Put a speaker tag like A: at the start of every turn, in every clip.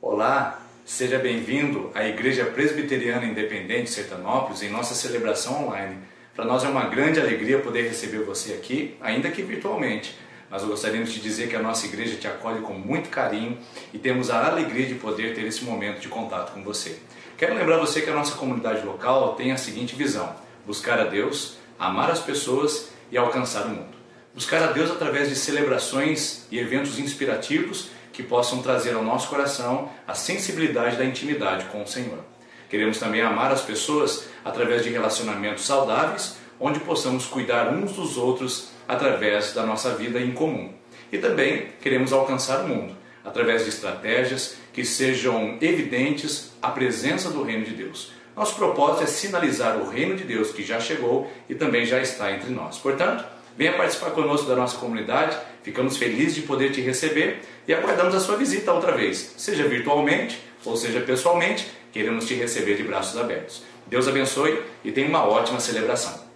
A: Olá, seja bem-vindo à Igreja Presbiteriana Independente Sertanópolis em nossa celebração online. Para nós é uma grande alegria poder receber você aqui, ainda que virtualmente. Mas eu gostaria de te dizer que a nossa igreja te acolhe com muito carinho e temos a alegria de poder ter esse momento de contato com você. Quero lembrar você que a nossa comunidade local tem a seguinte visão: buscar a Deus, amar as pessoas e alcançar o mundo. Buscar a Deus através de celebrações e eventos inspirativos que possam trazer ao nosso coração a sensibilidade da intimidade com o Senhor. Queremos também amar as pessoas através de relacionamentos saudáveis, onde possamos cuidar uns dos outros através da nossa vida em comum. E também queremos alcançar o mundo, através de estratégias que sejam evidentes a presença do Reino de Deus. Nosso propósito é sinalizar o Reino de Deus que já chegou e também já está entre nós. Portanto, venha participar conosco da nossa comunidade, ficamos felizes de poder te receber e aguardamos a sua visita outra vez, seja virtualmente ou seja pessoalmente, queremos te receber de braços abertos. Deus abençoe e tenha uma ótima celebração.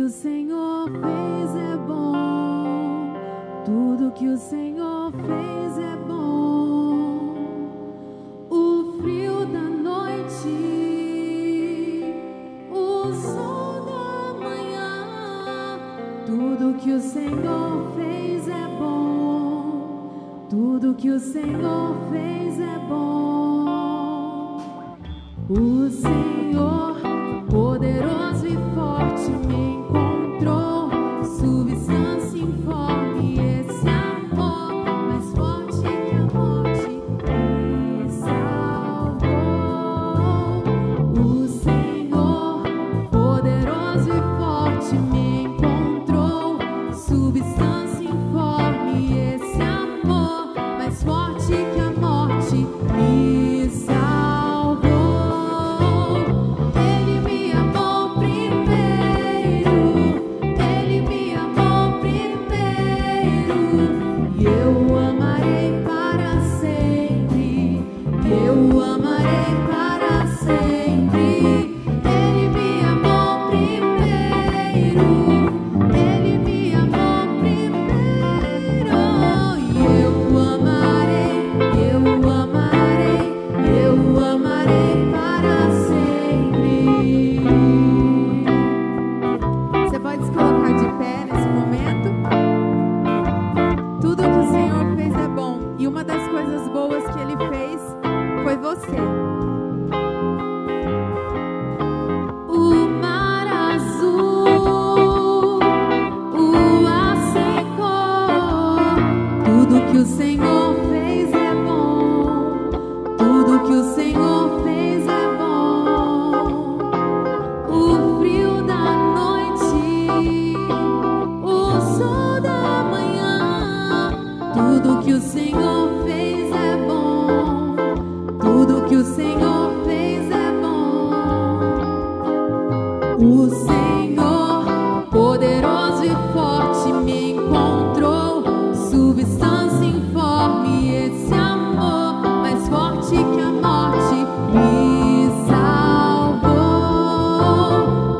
B: o Senhor fez é bom, tudo que o Senhor fez é bom. O frio da noite, o sol da manhã, tudo que o Senhor fez é bom, tudo que o Senhor fez é bom. O Senhor poderoso e forte me encontrou, substância informe, esse amor mais forte que a morte me salvou. O Senhor poderoso e forte me encontrou, substância informe, esse amor mais forte que a morte me salvou. Ele me amou primeiro, Ele me amou primeiro, e eu o amarei para sempre, eu o amarei para sempre. Ele me amou primeiro, Ele me amou primeiro, e eu o amarei, eu o amarei, eu o amarei para sempre. Você pode se colocar de pé nesse momento? Tudo que o Senhor fez é bom, e uma das coisas boas que Ele fez foi você. O mar azul, o ar secou, tudo que o Senhor fez é bom, tudo que o Senhor fez é bom. O frio da noite, o sol da manhã, tudo que o Senhor fez é bom, tudo que o Senhor fez é bom. O Senhor poderoso e forte me encontrou, substância informe, esse amor mais forte que a morte me salvou.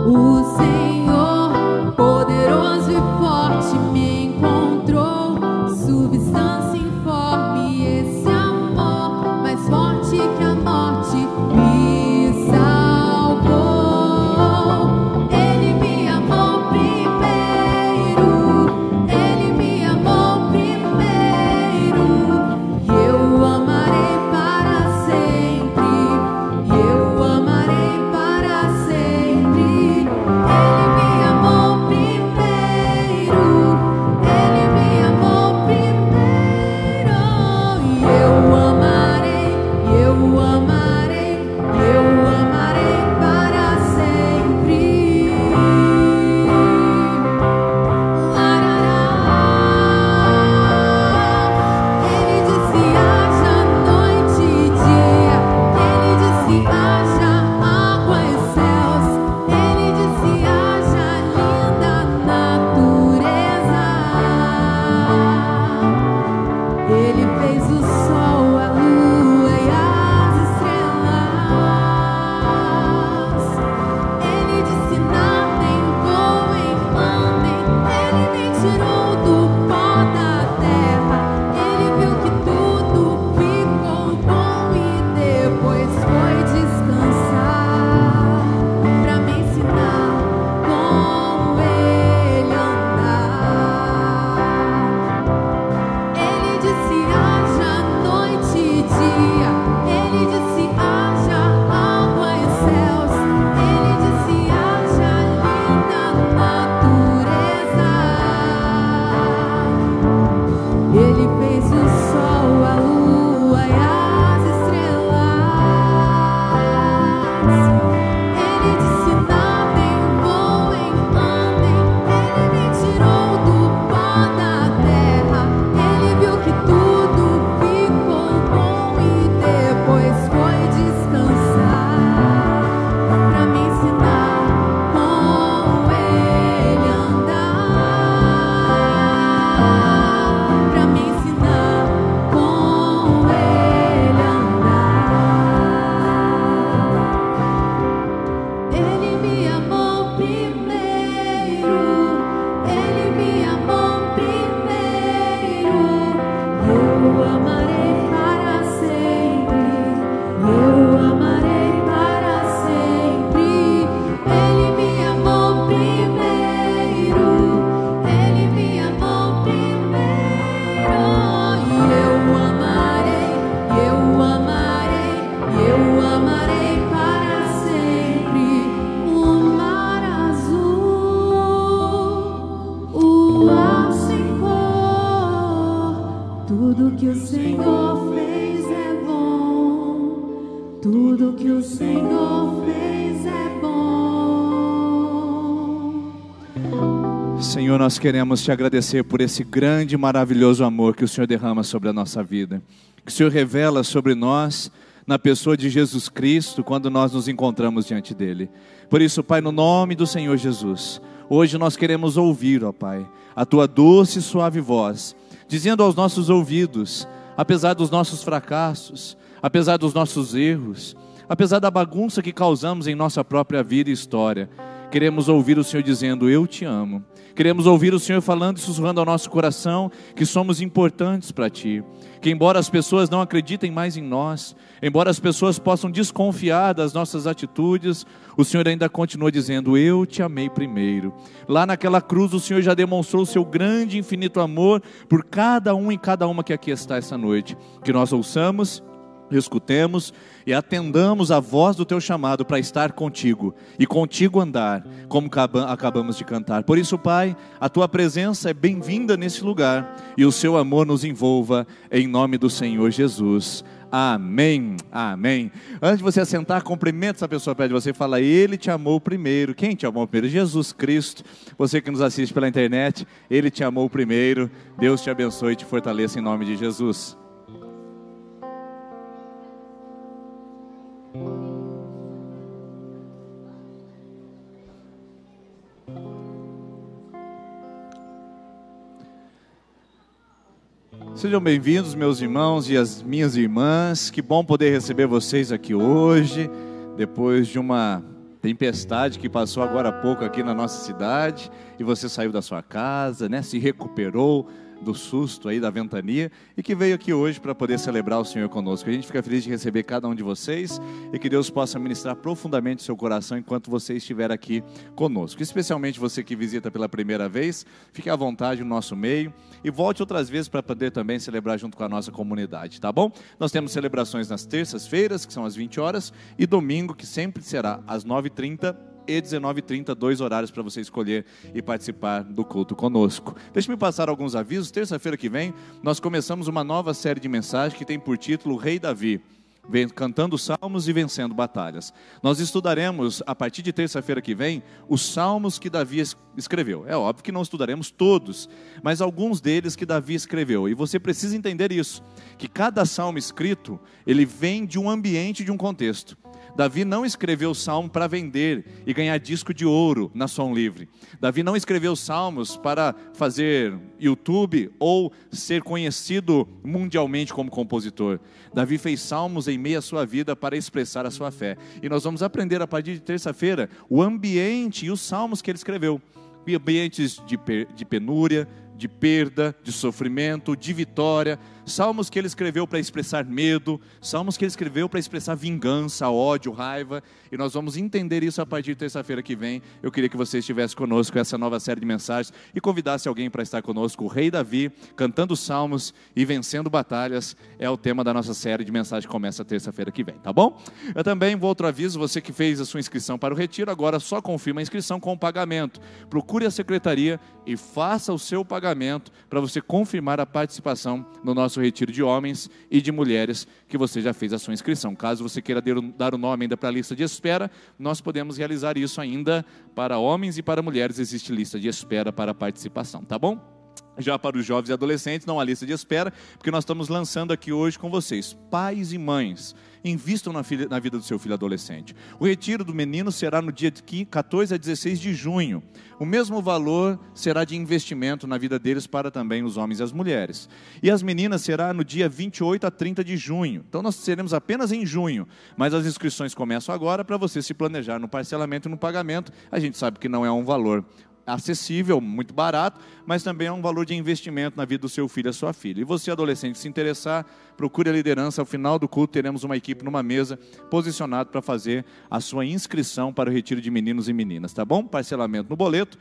B: O Senhor poderoso e forte me encontrou, substância informe, esse amor mais forte que a morte me salvou. Ele me amou primeiro, Ele me amou primeiro, e eu o amarei para sempre, e eu o amarei para sempre. Ele me amou primeiro, Ele me amou primeiro, Tudo que o Senhor fez é bom. Tudo que o Senhor fez é bom.
A: Senhor, nós queremos te agradecer por esse grande e maravilhoso amor que o Senhor derrama sobre a nossa vida, que o Senhor revela sobre nós na pessoa de Jesus Cristo quando nós nos encontramos diante dele. Por isso, Pai, no nome do Senhor Jesus, hoje nós queremos ouvir, ó Pai, a tua doce e suave voz, dizendo aos nossos ouvidos, apesar dos nossos fracassos, apesar dos nossos erros, apesar da bagunça que causamos em nossa própria vida e história, queremos ouvir o Senhor dizendo, eu te amo. Queremos ouvir o Senhor falando e sussurrando ao nosso coração que somos importantes para Ti. Que embora as pessoas não acreditem mais em nós, embora as pessoas possam desconfiar das nossas atitudes, o Senhor ainda continua dizendo, eu te amei primeiro. Lá naquela cruz o Senhor já demonstrou o seu grande e infinito amor por cada um e cada uma que aqui está essa noite. Que nós ouçamos, escutemos e atendamos a voz do teu chamado para estar contigo e contigo andar, como acabamos de cantar. Por isso, Pai, a tua presença é bem-vinda nesse lugar e o seu amor nos envolva em nome do Senhor Jesus. Amém, amém. Antes de você assentar, cumprimenta essa pessoa perto de você e fala, ele te amou primeiro. Quem te amou primeiro? Jesus Cristo. Você que nos assiste pela internet, ele te amou primeiro. Deus te abençoe e te fortaleça em nome de Jesus. Sejam bem-vindos, meus irmãos e as minhas irmãs. Que bom poder receber vocês aqui hoje, depois de uma tempestade que passou agora há pouco aqui na nossa cidade, e você saiu da sua casa, né? Se recuperou do susto aí da ventania e que veio aqui hoje para poder celebrar o Senhor conosco. A gente fica feliz de receber cada um de vocês e que Deus possa ministrar profundamente o seu coração enquanto você estiver aqui conosco. Especialmente você que visita pela primeira vez, fique à vontade no nosso meio e volte outras vezes para poder também celebrar junto com a nossa comunidade, tá bom? Nós temos celebrações nas terças-feiras, que são às 20 horas, e domingo, que sempre será às 9h30 e 19h30, 2 horários para você escolher e participar do culto conosco. Deixa-me passar alguns avisos. Terça-feira que vem, nós começamos uma nova série de mensagens que tem por título Rei Davi, cantando salmos e vencendo batalhas. Nós estudaremos, a partir de terça-feira que vem, os salmos que Davi escreveu. É óbvio que não estudaremos todos, mas alguns deles que Davi escreveu. E você precisa entender isso, que cada salmo escrito, ele vem de um ambiente, de um contexto. Davi não escreveu o salmo para vender e ganhar disco de ouro na Som Livre. Davi não escreveu salmos para fazer YouTube ou ser conhecido mundialmente como compositor. Davi fez salmos em meio à sua vida para expressar a sua fé. E nós vamos aprender a partir de terça-feira o ambiente e os salmos que ele escreveu. Ambientes de penúria, de perda, de sofrimento, de vitória. Salmos que ele escreveu para expressar medo, salmos que ele escreveu para expressar vingança, ódio, raiva, e nós vamos entender isso a partir de terça-feira que vem. Eu queria que você estivesse conosco essa nova série de mensagens e convidasse alguém para estar conosco. O Rei Davi, cantando salmos e vencendo batalhas, é o tema da nossa série de mensagens que começa terça-feira que vem, tá bom? Eu também vou outro aviso, você que fez a sua inscrição para o retiro, agora só confirma a inscrição com o pagamento. Procure a secretaria e faça o seu pagamento para você confirmar a participação no nosso retiro de homens e de mulheres que você já fez a sua inscrição. Caso você queira dar o nome ainda para a lista de espera, nós podemos realizar isso ainda para homens e para mulheres. Existe lista de espera para participação, tá bom? Já para os jovens e adolescentes, não há lista de espera, porque nós estamos lançando aqui hoje com vocês, pais e mães, invistam na vida do seu filho adolescente. O retiro do menino será no dia de 14 a 16 de junho. O mesmo valor será de investimento na vida deles para também os homens e as mulheres. E as meninas será no dia 28 a 30 de junho. Então nós seremos apenas em junho, mas as inscrições começam agora para você se planejar no parcelamento e no pagamento. A gente sabe que não é um valor acessível, muito barato, mas também é um valor de investimento na vida do seu filho e a sua filha. E você, adolescente, se interessar, procure a liderança. Ao final do culto, teremos uma equipe numa mesa posicionada para fazer a sua inscrição para o retiro de meninos e meninas, tá bom? Parcelamento no boleto,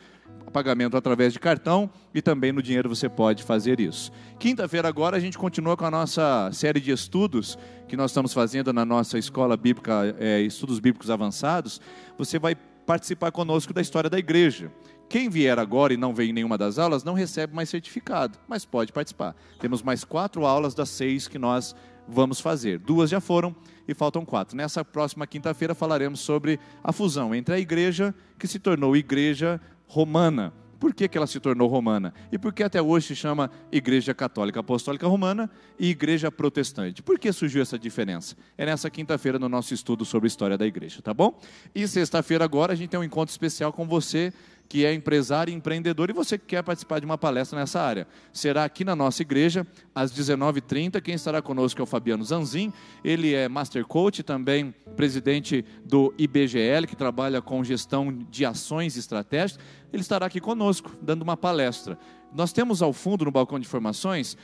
A: pagamento através de cartão e também no dinheiro você pode fazer isso. Quinta-feira agora a gente continua com a nossa série de estudos que nós estamos fazendo na nossa escola bíblica, Estudos Bíblicos Avançados. Você vai participar conosco da história da igreja.
C: Quem vier agora e não veio em nenhuma das aulas, não recebe mais certificado, mas pode participar. Temos mais 4 aulas das 6 que nós vamos fazer. 2 já foram e faltam 4. Nessa próxima quinta-feira falaremos sobre a fusão entre a igreja que se tornou igreja romana. Por que ela se tornou romana? E por que até hoje se chama Igreja Católica Apostólica Romana e Igreja Protestante? Por que surgiu essa diferença? É nessa quinta-feira no nosso estudo sobre a história da igreja, tá bom? E sexta-feira agora a gente tem um encontro especial com você que é empresário e empreendedor e você que quer participar de uma palestra nessa área. Será aqui na nossa igreja, às 19h30. Quem estará conosco é o Fabiano Zanzin. Ele é Master Coach, também presidente do IBGL, que trabalha com gestão de ações estratégicas. Ele estará aqui conosco, dando uma palestra. Nós temos ao fundo, no balcão de informações,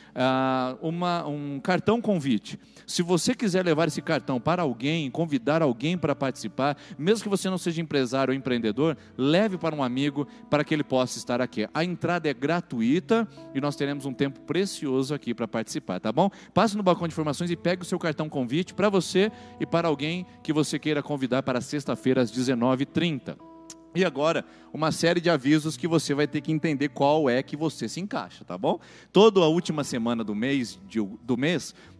C: um cartão convite. Se você quiser levar esse cartão para alguém, convidar alguém para participar, mesmo que você não seja empresário ou empreendedor, leve para um amigo para que ele possa estar aqui. A entrada é gratuita e nós teremos um tempo precioso aqui para participar, tá bom? Passe no balcão de informações e pegue o seu cartão convite para você e para alguém que você queira convidar para sexta-feira às 19h30. E agora, uma série de avisos que você vai ter que entender qual é que você se encaixa, tá bom? Toda a última semana do mês,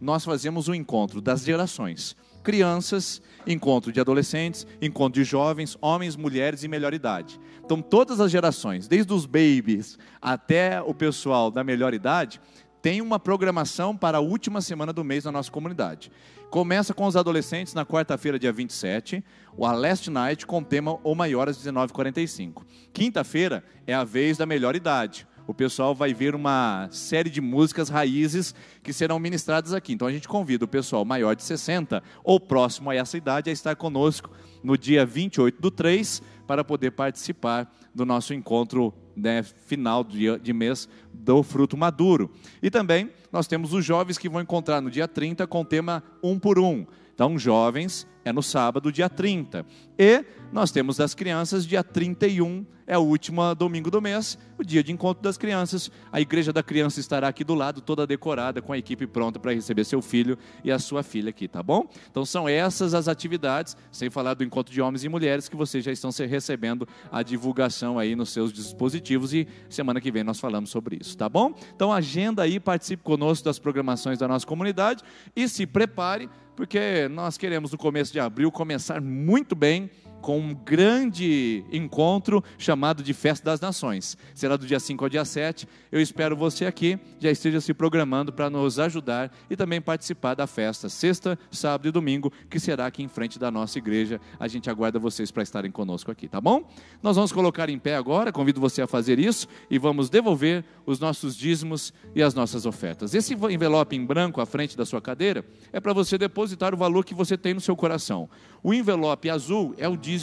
C: nós fazemos um encontro das gerações. Crianças, encontro de adolescentes, encontro de jovens, homens, mulheres e melhor idade. Então, todas as gerações, desde os babies até o pessoal da melhor idade, tem uma programação para a última semana do mês na nossa comunidade. Começa com os adolescentes na quarta-feira, dia 27, a Last Night com o tema O Maior às 19h45. Quinta-feira é a vez da melhor idade. O pessoal vai ver uma série de músicas raízes que serão ministradas aqui. Então a gente convida o pessoal maior de 60 ou próximo a essa idade a estar conosco no dia 28/3 para poder participar do nosso encontro, né, final de mês do fruto maduro. E também nós temos os jovens que vão encontrar no dia 30 com o tema 1 por 1. Então, jovens é no sábado, dia 30. E nós temos das crianças, dia 31, é o último domingo do mês, o dia de encontro das crianças. A igreja da criança estará aqui do lado, toda decorada, com a equipe pronta para receber seu filho e a sua filha aqui, tá bom? Então, são essas as atividades, sem falar do encontro de homens e mulheres, que vocês já estão recebendo a divulgação aí nos seus dispositivos e semana que vem nós falamos sobre isso, tá bom? Então, agenda aí, participe conosco das programações da nossa comunidade e se prepare, porque nós queremos no começo de abril começar muito bem com um grande encontro chamado de Festa das Nações. Será do dia 5 ao dia 7. Eu espero você aqui, já esteja se programando para nos ajudar e também participar da festa, sexta, sábado e domingo, que será aqui em frente da nossa igreja. A gente aguarda vocês para estarem conosco aqui, tá bom? Nós vamos colocar em pé agora, convido você a fazer isso e vamos devolver os nossos dízimos e as nossas ofertas. Esse envelope em branco à frente da sua cadeira é para você depositar o valor que você tem no seu coração. O envelope azul é o dízimo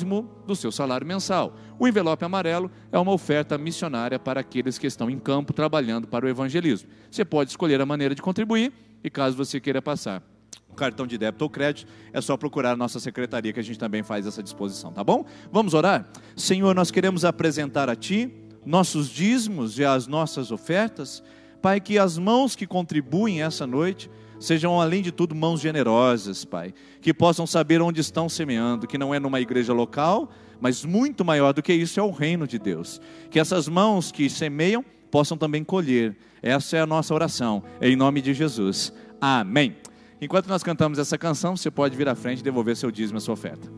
C: do seu salário mensal. O envelope amarelo é uma oferta missionária para aqueles que estão em campo trabalhando para o evangelismo. Você pode escolher a maneira de contribuir e caso você queira passar o cartão de débito ou crédito, é só procurar a nossa secretaria que a gente também faz essa disposição, tá bom? Vamos orar? Senhor, nós queremos apresentar a Ti nossos dízimos e as nossas ofertas. Pai, que as mãos que contribuem essa noite sejam, além de tudo, mãos generosas, Pai, que possam saber onde estão semeando, que não é numa igreja local, mas muito maior do que isso é o reino de Deus. Que essas mãos que semeiam possam também colher. Essa é a nossa oração, em nome de Jesus. Amém. Enquanto nós cantamos essa canção, você pode vir à frente e devolver seu dízimo e a sua oferta.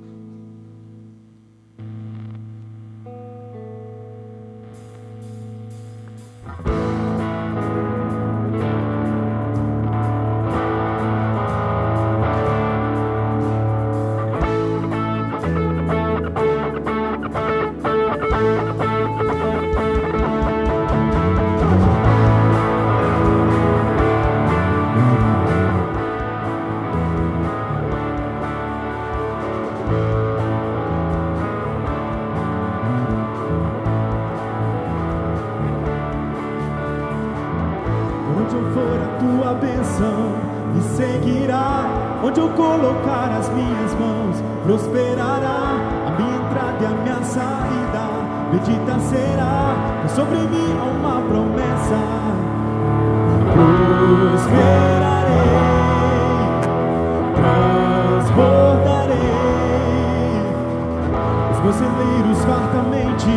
D: Onde eu for a tua bênção me seguirá, onde eu colocar as minhas mãos prosperará, a minha entrada e a minha saída bendita será, pois sobre mim há uma promessa. Prosperarei, transbordarei, os meus celeiros fartamente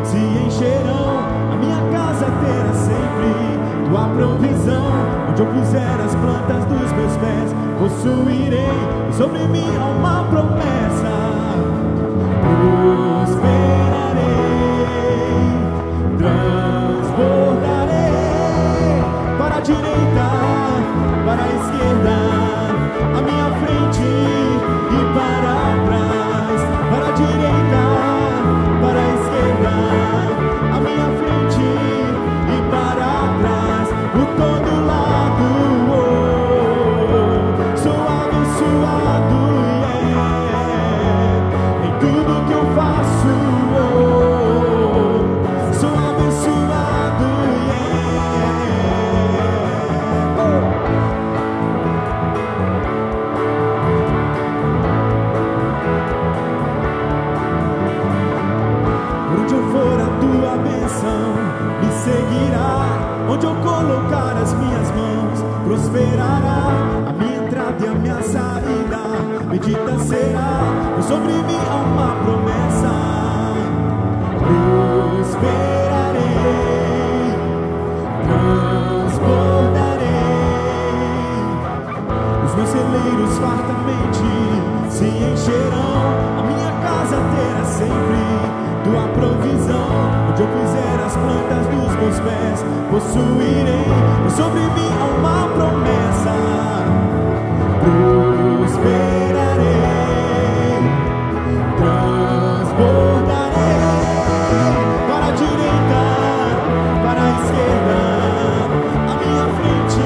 D: se encherão. puser as plantas dos meus pés, possuirei, sobre mim há uma promessa. Prosperarei, transbordarei, para a direita, para a esquerda, à minha frente e para trás, para a direita, para a esquerda, à minha frente e para trás, por todo lado. Sou abençoado, em tudo que eu faço. Sou abençoado, Por onde eu for, a tua bênção me seguirá. Onde eu colocar as minhas mãos, prosperará. A minha entrada e a minha saída, bendita será. Pois sobre mim há uma promessa. Prosperarei, transbordarei. Os meus celeiros fartamente se encherão. A minha casa terá sempre tua provisão. Onde eu puser as plantas dos meus pés, possuirei. Pois sobre mim há uma promessa. Prosperarei, transbordarei, para a direita, para a esquerda, à minha frente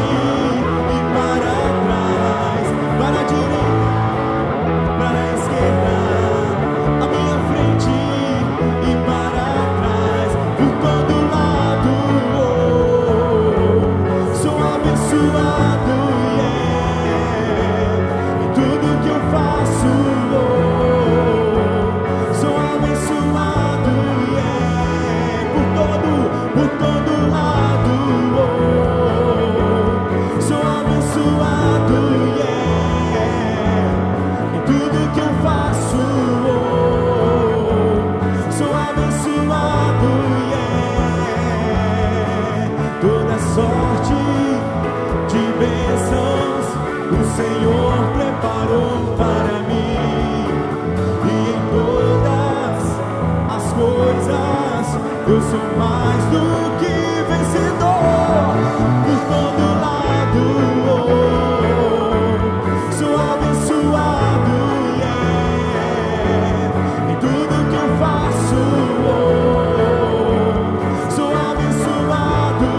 D: e para trás, para a direita, para a esquerda, à minha frente e para trás, por todo lado. Sou abençoado, em tudo que eu faço. Sou abençoado, por todo lado. Sou abençoado, em tudo que eu faço. Sou abençoado, toda sorte de bênçãos o Senhor preparou para mim. E em todas as coisas eu sou mais do que vencedor. Por todo lado sou abençoado, em tudo que eu faço. Sou abençoado,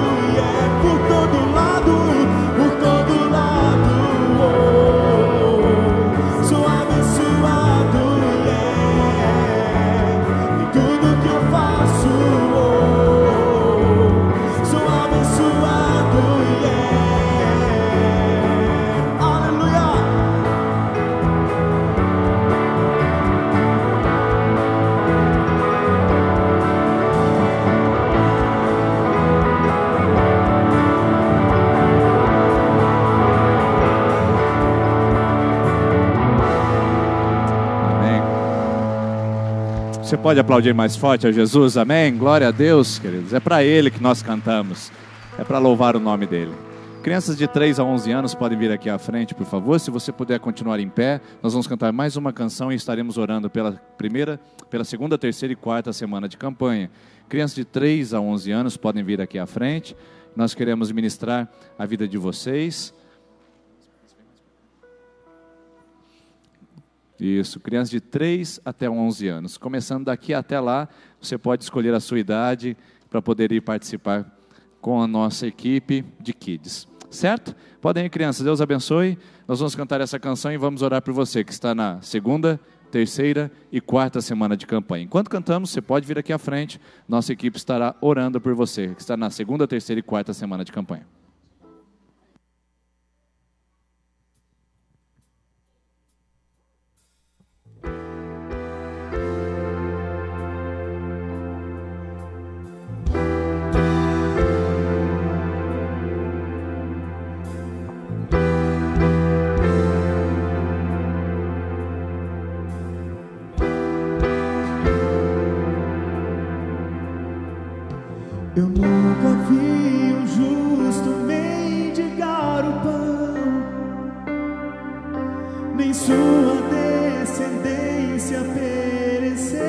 D: por todo lado, por todo lado. Sou abençoado, em tudo que eu faço. Sou abençoado, aleluia.
C: Amém. Você pode aplaudir mais forte a Jesus, amém? Glória a Deus, queridos. É para Ele que nós cantamos, é para louvar o nome dEle. Crianças de 3 a 11 anos podem vir aqui à frente, por favor. Se você puder continuar em pé, nós vamos cantar mais uma canção e estaremos orando pela segunda, terceira e quarta semana de campanha. Crianças de 3 a 11 anos podem vir aqui à frente. Nós queremos ministrar a vida de vocês. Isso, crianças de 3 até 11 anos. Começando daqui até lá, você pode escolher a sua idade para poder ir participar com a nossa equipe de Kids. Certo? Podem ir, crianças, Deus abençoe. Nós vamos cantar essa canção e vamos orar por você que está na segunda, terceira e quarta semana de campanha. Enquanto cantamos, você pode vir aqui à frente. Nossa equipe estará orando por você que está na segunda, terceira e quarta semana de campanha.
D: Eu nunca vi um justo nem sua descendência perecer.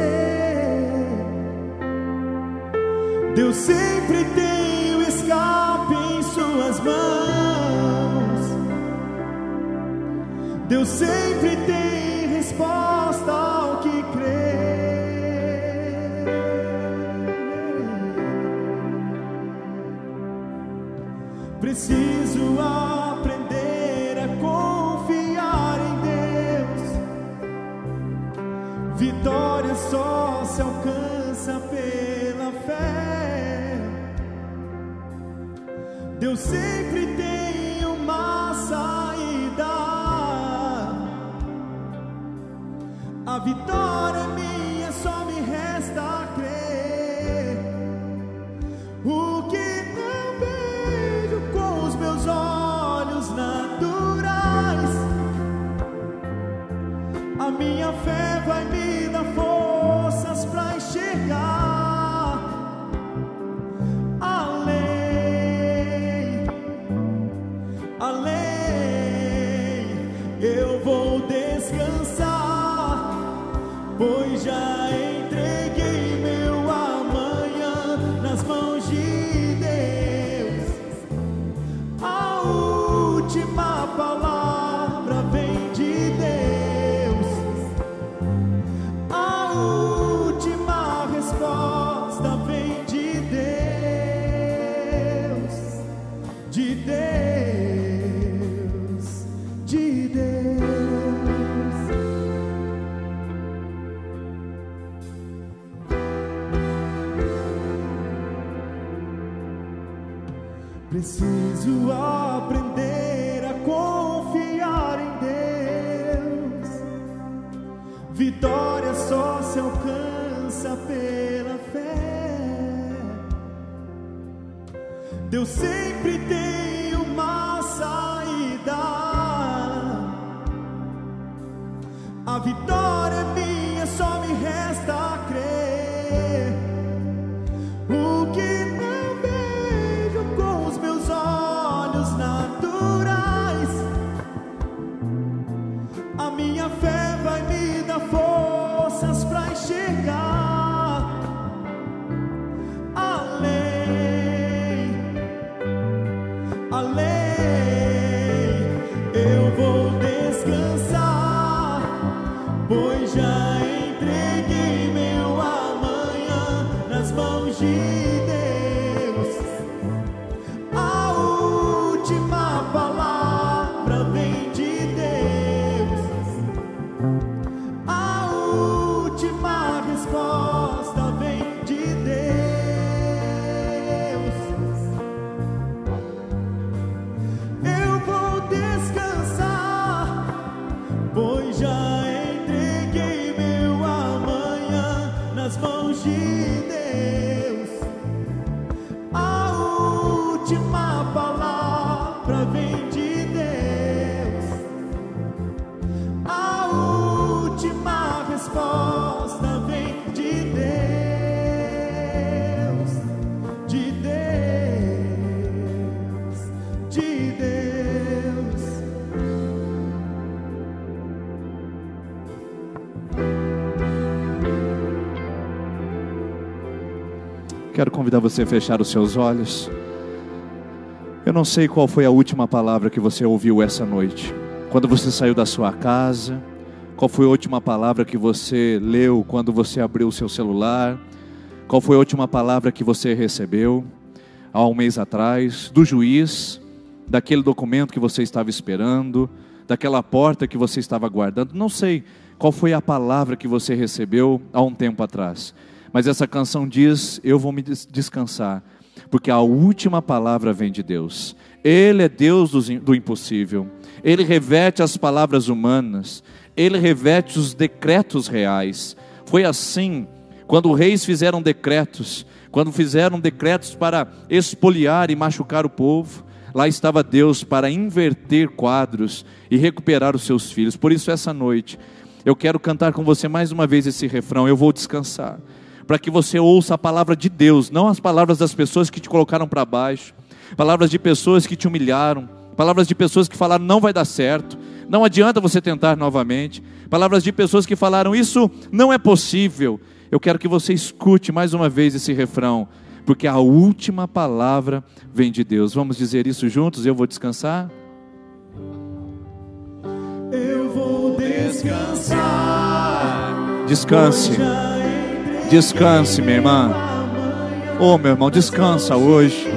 D: Deus sempre tem o escape em suas mãos. Deus sempre tem resposta ao que crê. Preciso aprender a confiar em Deus. Vitória só se alcança pela fé. Deus sempre tem uma saída. A vitória é minha, só me resta crer. O que não vejo com os meus olhos naturais, a minha fé vai me dar forças pra enxergar além, além. Eu vou descansar, pois já entreguei meu amanhã nas mãos de Deus. A última palavra vem de Deus. A última resposta vem de Deus. De Deus. De Deus. Preciso aprender a confiar em Deus. Vitória só se alcança pela fé. Deus sempre tem uma saída. A vitória é minha, só me resta crer. O que não vejo com os meus olhos naturais, a minha fé vai me dar forças pra enxergar além, além. Eu vou descansar, pois já entreguei meu amanhã nas mãos de Deus. A última palavra vem de Deus. A última resposta vem de Deus. Eu vou descansar, pois já entreguei meu amanhã nas mãos de Deus. A última palavra vem de Deus. A última resposta vem de Deus. De Deus. De Deus.
C: Quero convidar você a fechar os seus olhos. Eu não sei qual foi a última palavra que você ouviu essa noite. Quando você saiu da sua casa, qual foi a última palavra que você leu quando você abriu o seu celular? Qual foi a última palavra que você recebeu há um mês atrás? Do juiz, daquele documento que você estava esperando, daquela porta que você estava aguardando? Não sei qual foi a palavra que você recebeu há um tempo atrás. Mas essa canção diz: eu vou me descansar, porque a última palavra vem de Deus. Ele é Deus do impossível. Ele reverte as palavras humanas. Ele reverte os decretos reais. Foi assim quando os reis fizeram decretos. Quando fizeram decretos para expoliar e machucar o povo, lá estava Deus para inverter quadros e recuperar os seus filhos. Por isso essa noite eu quero cantar com você mais uma vez esse refrão: eu vou descansar. Para que você ouça a palavra de Deus, não as palavras das pessoas que te colocaram para baixo, palavras de pessoas que te humilharam, palavras de pessoas que falaram não vai dar certo, Não adianta você tentar novamente. Palavras de pessoas que falaram, isso não é possível. Eu quero que você escute mais uma vez esse refrão, porque a última palavra vem de Deus. Vamos dizer isso juntos? Eu vou descansar.
D: Eu vou descansar.
C: Descanse. Descanse, minha irmã. Oh, meu irmão, descansa hoje,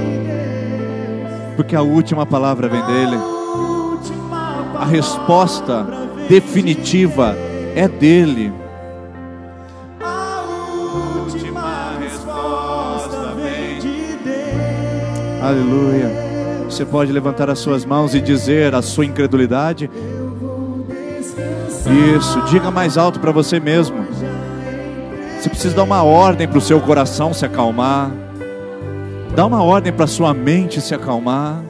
C: porque a última palavra vem dele. A resposta definitiva é dele.
D: A última resposta vem de Deus.
C: Aleluia. Você pode levantar as suas mãos e dizer a sua incredulidade. Isso, diga mais alto para você mesmo. Você precisa dar uma ordem para o seu coração se acalmar. Dá uma ordem para a sua mente se acalmar.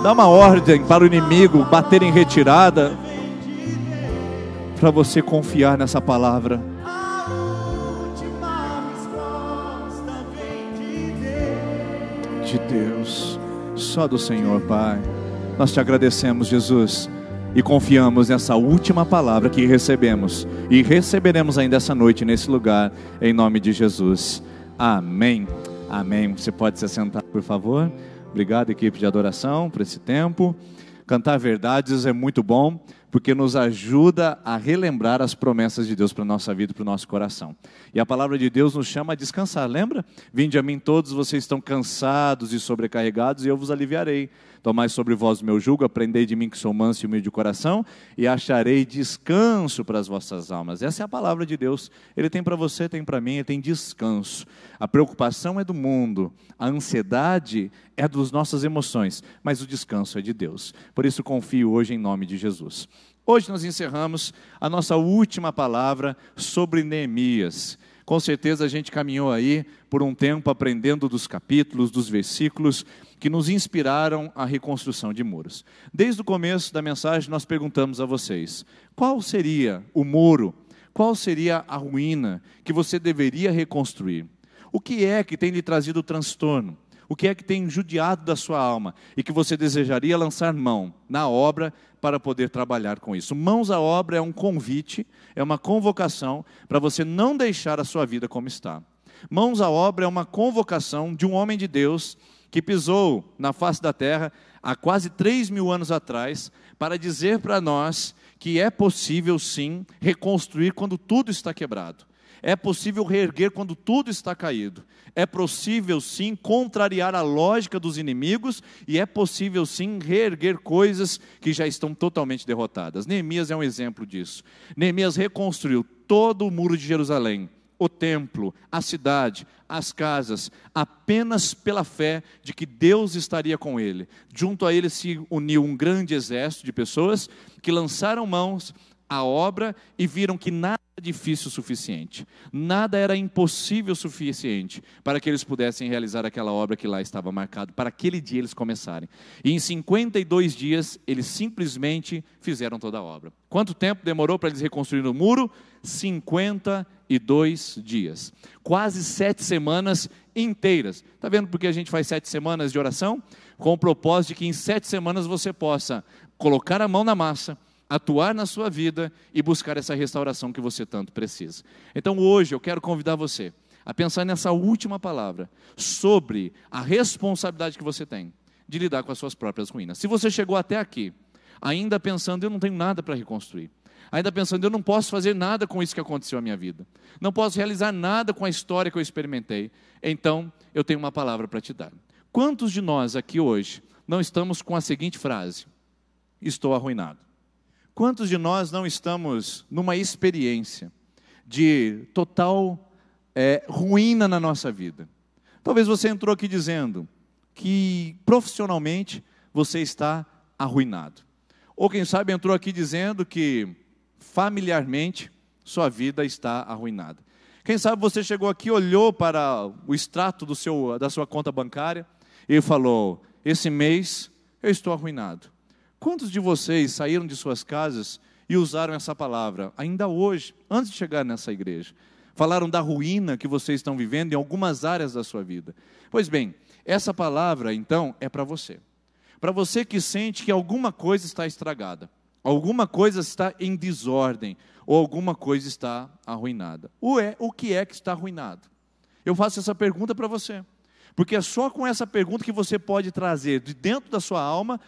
C: Dá uma ordem para o inimigo bater em retirada, para você confiar nessa palavra. De Deus, só do Senhor, Pai. Nós te agradecemos, Jesus, e confiamos nessa última palavra que recebemos e receberemos ainda essa noite nesse lugar, em nome de Jesus. Amém. Amém. Você pode se sentar, por favor. Obrigado, equipe de adoração, por esse tempo. Cantar verdades é muito bom, porque nos ajuda a relembrar as promessas de Deus para a nossa vida e para o nosso coração. E a palavra de Deus nos chama a descansar, lembra? Vinde a mim todos vocês estão cansados e sobrecarregados, e eu vos aliviarei. Tomai sobre vós o meu jugo, aprendei de mim que sou manso e humilde de coração, e acharei descanso para as vossas almas. Essa é a palavra de Deus. Ele tem para você, tem para mim, ele tem descanso. A preocupação é do mundo, a ansiedade é das nossas emoções, mas o descanso é de Deus. Por isso confio hoje em nome de Jesus. Hoje nós encerramos a nossa última palavra sobre Neemias. Com certeza a gente caminhou aí por um tempo aprendendo dos capítulos, dos versículos que nos inspiraram à reconstrução de muros. Desde o começo da mensagem nós perguntamos a vocês, qual seria o muro, qual seria a ruína que você deveria reconstruir? O que é que tem lhe trazido transtorno? O que é que tem judiado da sua alma e que você desejaria lançar mão na obra para poder trabalhar com isso? Mãos à obra é um convite, é uma convocação para você não deixar a sua vida como está. Mãos à obra é uma convocação de um homem de Deus que pisou na face da terra há quase 3.000 anos atrás para dizer para nós que é possível sim reconstruir quando tudo está quebrado. É possível reerguer quando tudo está caído. É possível sim contrariar a lógica dos inimigos e é possível sim reerguer coisas que já estão totalmente derrotadas. Neemias é um exemplo disso. Neemias reconstruiu todo o muro de Jerusalém, o templo, a cidade, as casas, apenas pela fé de que Deus estaria com ele. Junto a ele se uniu um grande exército de pessoas que lançaram mãos à obra e viram que nada era difícil o suficiente, nada era impossível o suficiente para que eles pudessem realizar aquela obra que lá estava marcado, para aquele dia eles começarem. E em 52 dias eles simplesmente fizeram toda a obra. Quanto tempo demorou para eles reconstruírem o muro? 52 dias, quase 7 semanas inteiras. Está vendo porque a gente faz 7 semanas de oração? Com o propósito de que em 7 semanas você possa colocar a mão na massa, atuar na sua vida e buscar essa restauração que você tanto precisa. Então hoje eu quero convidar você a pensar nessa última palavra, sobre a responsabilidade que você tem de lidar com as suas próprias ruínas. Se você chegou até aqui, ainda pensando, eu não tenho nada para reconstruir, ainda pensando, eu não posso fazer nada com isso que aconteceu na minha vida, não posso realizar nada com a história que eu experimentei, então eu tenho uma palavra para te dar. Quantos de nós aqui hoje não estamos com a seguinte frase: estou arruinado? Quantos de nós não estamos numa experiência de total ruína na nossa vida? Talvez você entrou aqui dizendo que profissionalmente você está arruinado. Ou quem sabe entrou aqui dizendo que familiarmente sua vida está arruinada. Quem sabe você chegou aqui, olhou para o extrato da sua conta bancária e falou: esse mês eu estou arruinado. Quantos de vocês saíram de suas casas e usaram essa palavra, ainda hoje, antes de chegar nessa igreja? Falaram da ruína que vocês estão vivendo em algumas áreas da sua vida. Pois bem, essa palavra, então, é para você. Para você que sente que alguma coisa está estragada, alguma coisa está em desordem, ou alguma coisa está arruinada. O que é que está arruinado? Eu faço essa pergunta para você, porque é só com essa pergunta que você pode trazer de dentro da sua alma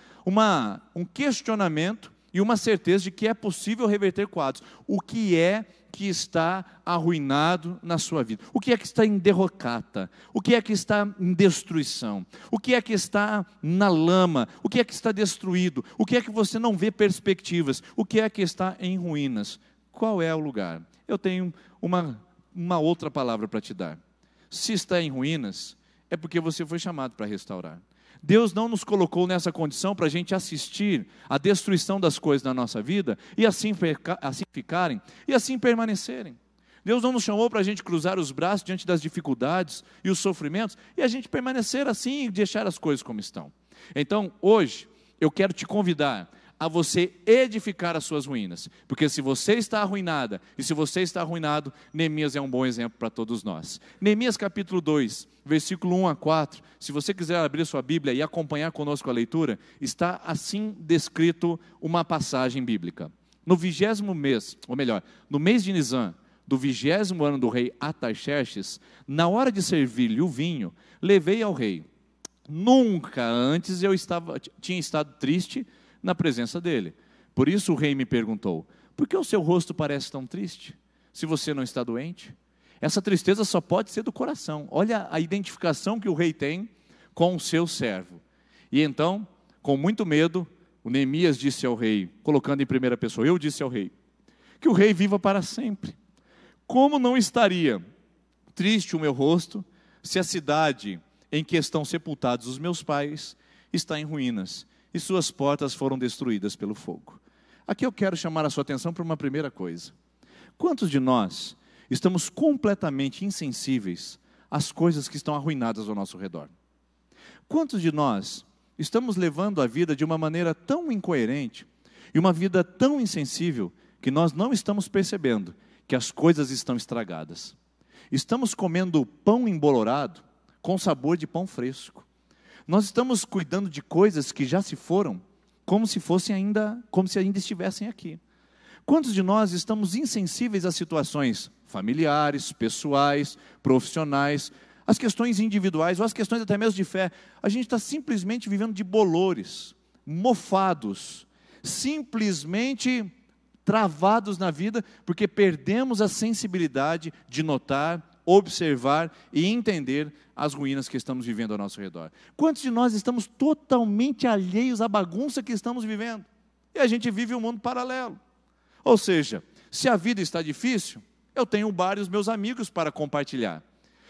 C: um questionamento e uma certeza de que é possível reverter quadros. O que é que está arruinado na sua vida? O que é que está em derrocata? O que é que está em destruição? O que é que está na lama? O que é que está destruído? O que é que você não vê perspectivas? O que é que está em ruínas? Qual é o lugar? Eu tenho uma outra palavra para te dar. Se está em ruínas, é porque você foi chamado para restaurar. Deus não nos colocou nessa condição para a gente assistir à destruição das coisas na nossa vida e assim ficarem e assim permanecerem. Deus não nos chamou para a gente cruzar os braços diante das dificuldades e os sofrimentos e a gente permanecer assim e deixar as coisas como estão. Então, hoje, eu quero te convidar a você edificar as suas ruínas, porque se você está arruinada e se você está arruinado, Neemias é um bom exemplo para todos nós. Neemias capítulo 2, versículo 1 a 4, se você quiser abrir sua Bíblia e acompanhar conosco a leitura, está assim descrito uma passagem bíblica. No 20º mês, ou melhor, no mês de Nisan, do 20º ano do rei Artaxerxes, na hora de servir-lhe o vinho, levei ao rei. Nunca antes eu tinha estado triste na presença dele. Por isso o rei me perguntou: por que o seu rosto parece tão triste, se você não está doente? Essa tristeza só pode ser do coração. Olha a identificação que o rei tem com o seu servo. E então, com muito medo, o Neemias disse ao rei, colocando em primeira pessoa, eu disse ao rei, que o rei viva para sempre. Como não estaria triste o meu rosto, se a cidade em que estão sepultados os meus pais está em ruínas, e suas portas foram destruídas pelo fogo. Aqui eu quero chamar a sua atenção para uma primeira coisa. Quantos de nós estamos completamente insensíveis às coisas que estão arruinadas ao nosso redor? Quantos de nós estamos levando a vida de uma maneira tão incoerente e uma vida tão insensível que nós não estamos percebendo que as coisas estão estragadas? Estamos comendo pão embolorado com sabor de pão fresco. Nós estamos cuidando de coisas que já se foram, como se ainda estivessem aqui. Quantos de nós estamos insensíveis às situações familiares, pessoais, profissionais, as questões individuais, ou as questões até mesmo de fé? A gente está simplesmente vivendo de bolores, mofados, simplesmente travados na vida, porque perdemos a sensibilidade de notar, observar e entender as ruínas que estamos vivendo ao nosso redor. Quantos de nós estamos totalmente alheios à bagunça que estamos vivendo? E a gente vive um mundo paralelo. Ou seja, se a vida está difícil, eu tenho o bar e os meus amigos para compartilhar.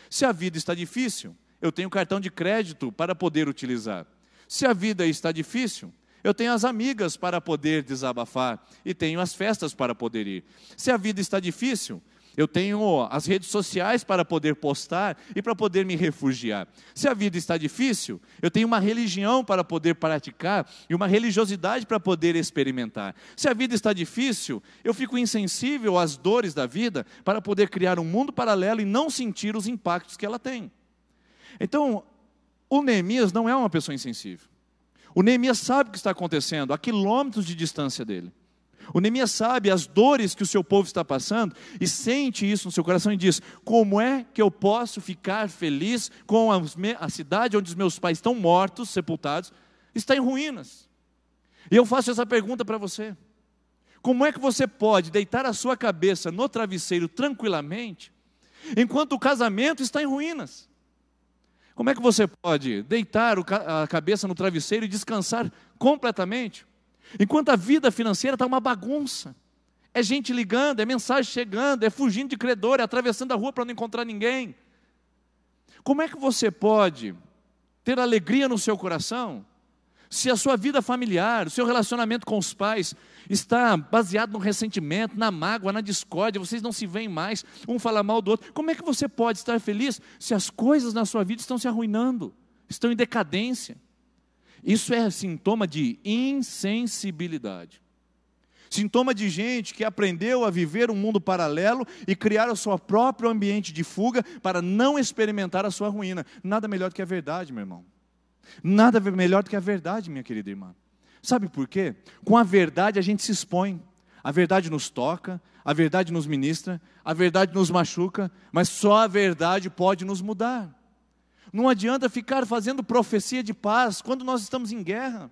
C: Se a vida está difícil, eu tenho cartão de crédito para poder utilizar. Se a vida está difícil, eu tenho as amigas para poder desabafar e tenho as festas para poder ir. Se a vida está difícil, eu tenho as redes sociais para poder postar e para poder me refugiar. Se a vida está difícil, eu tenho uma religião para poder praticar e uma religiosidade para poder experimentar. Se a vida está difícil, eu fico insensível às dores da vida para poder criar um mundo paralelo e não sentir os impactos que ela tem. Então, o Neemias não é uma pessoa insensível. O Neemias sabe o que está acontecendo a quilômetros de distância dele. O Neemias sabe as dores que o seu povo está passando e sente isso no seu coração e diz: como é que eu posso ficar feliz com a cidade onde os meus pais estão mortos, sepultados, está em ruínas? E eu faço essa pergunta para você: como é que você pode deitar a sua cabeça no travesseiro tranquilamente, enquanto o casamento está em ruínas? Como é que você pode deitar a cabeça no travesseiro e descansar completamente, enquanto a vida financeira está uma bagunça? É gente ligando, é mensagem chegando, é fugindo de credor, é atravessando a rua para não encontrar ninguém. Como é que você pode ter alegria no seu coração, se a sua vida familiar, o seu relacionamento com os pais está baseado no ressentimento, na mágoa, na discórdia, vocês não se veem mais, um fala mal do outro? Como é que você pode estar feliz se as coisas na sua vida estão se arruinando, estão em decadência? Isso é sintoma de insensibilidade. Sintoma de gente que aprendeu a viver um mundo paralelo e criar o seu próprio ambiente de fuga para não experimentar a sua ruína. Nada melhor do que a verdade, meu irmão. Nada melhor do que a verdade, minha querida irmã. Sabe por quê? Com a verdade a gente se expõe. A verdade nos toca, a verdade nos ministra, a verdade nos machuca, mas só a verdade pode nos mudar. Não adianta ficar fazendo profecia de paz quando nós estamos em guerra.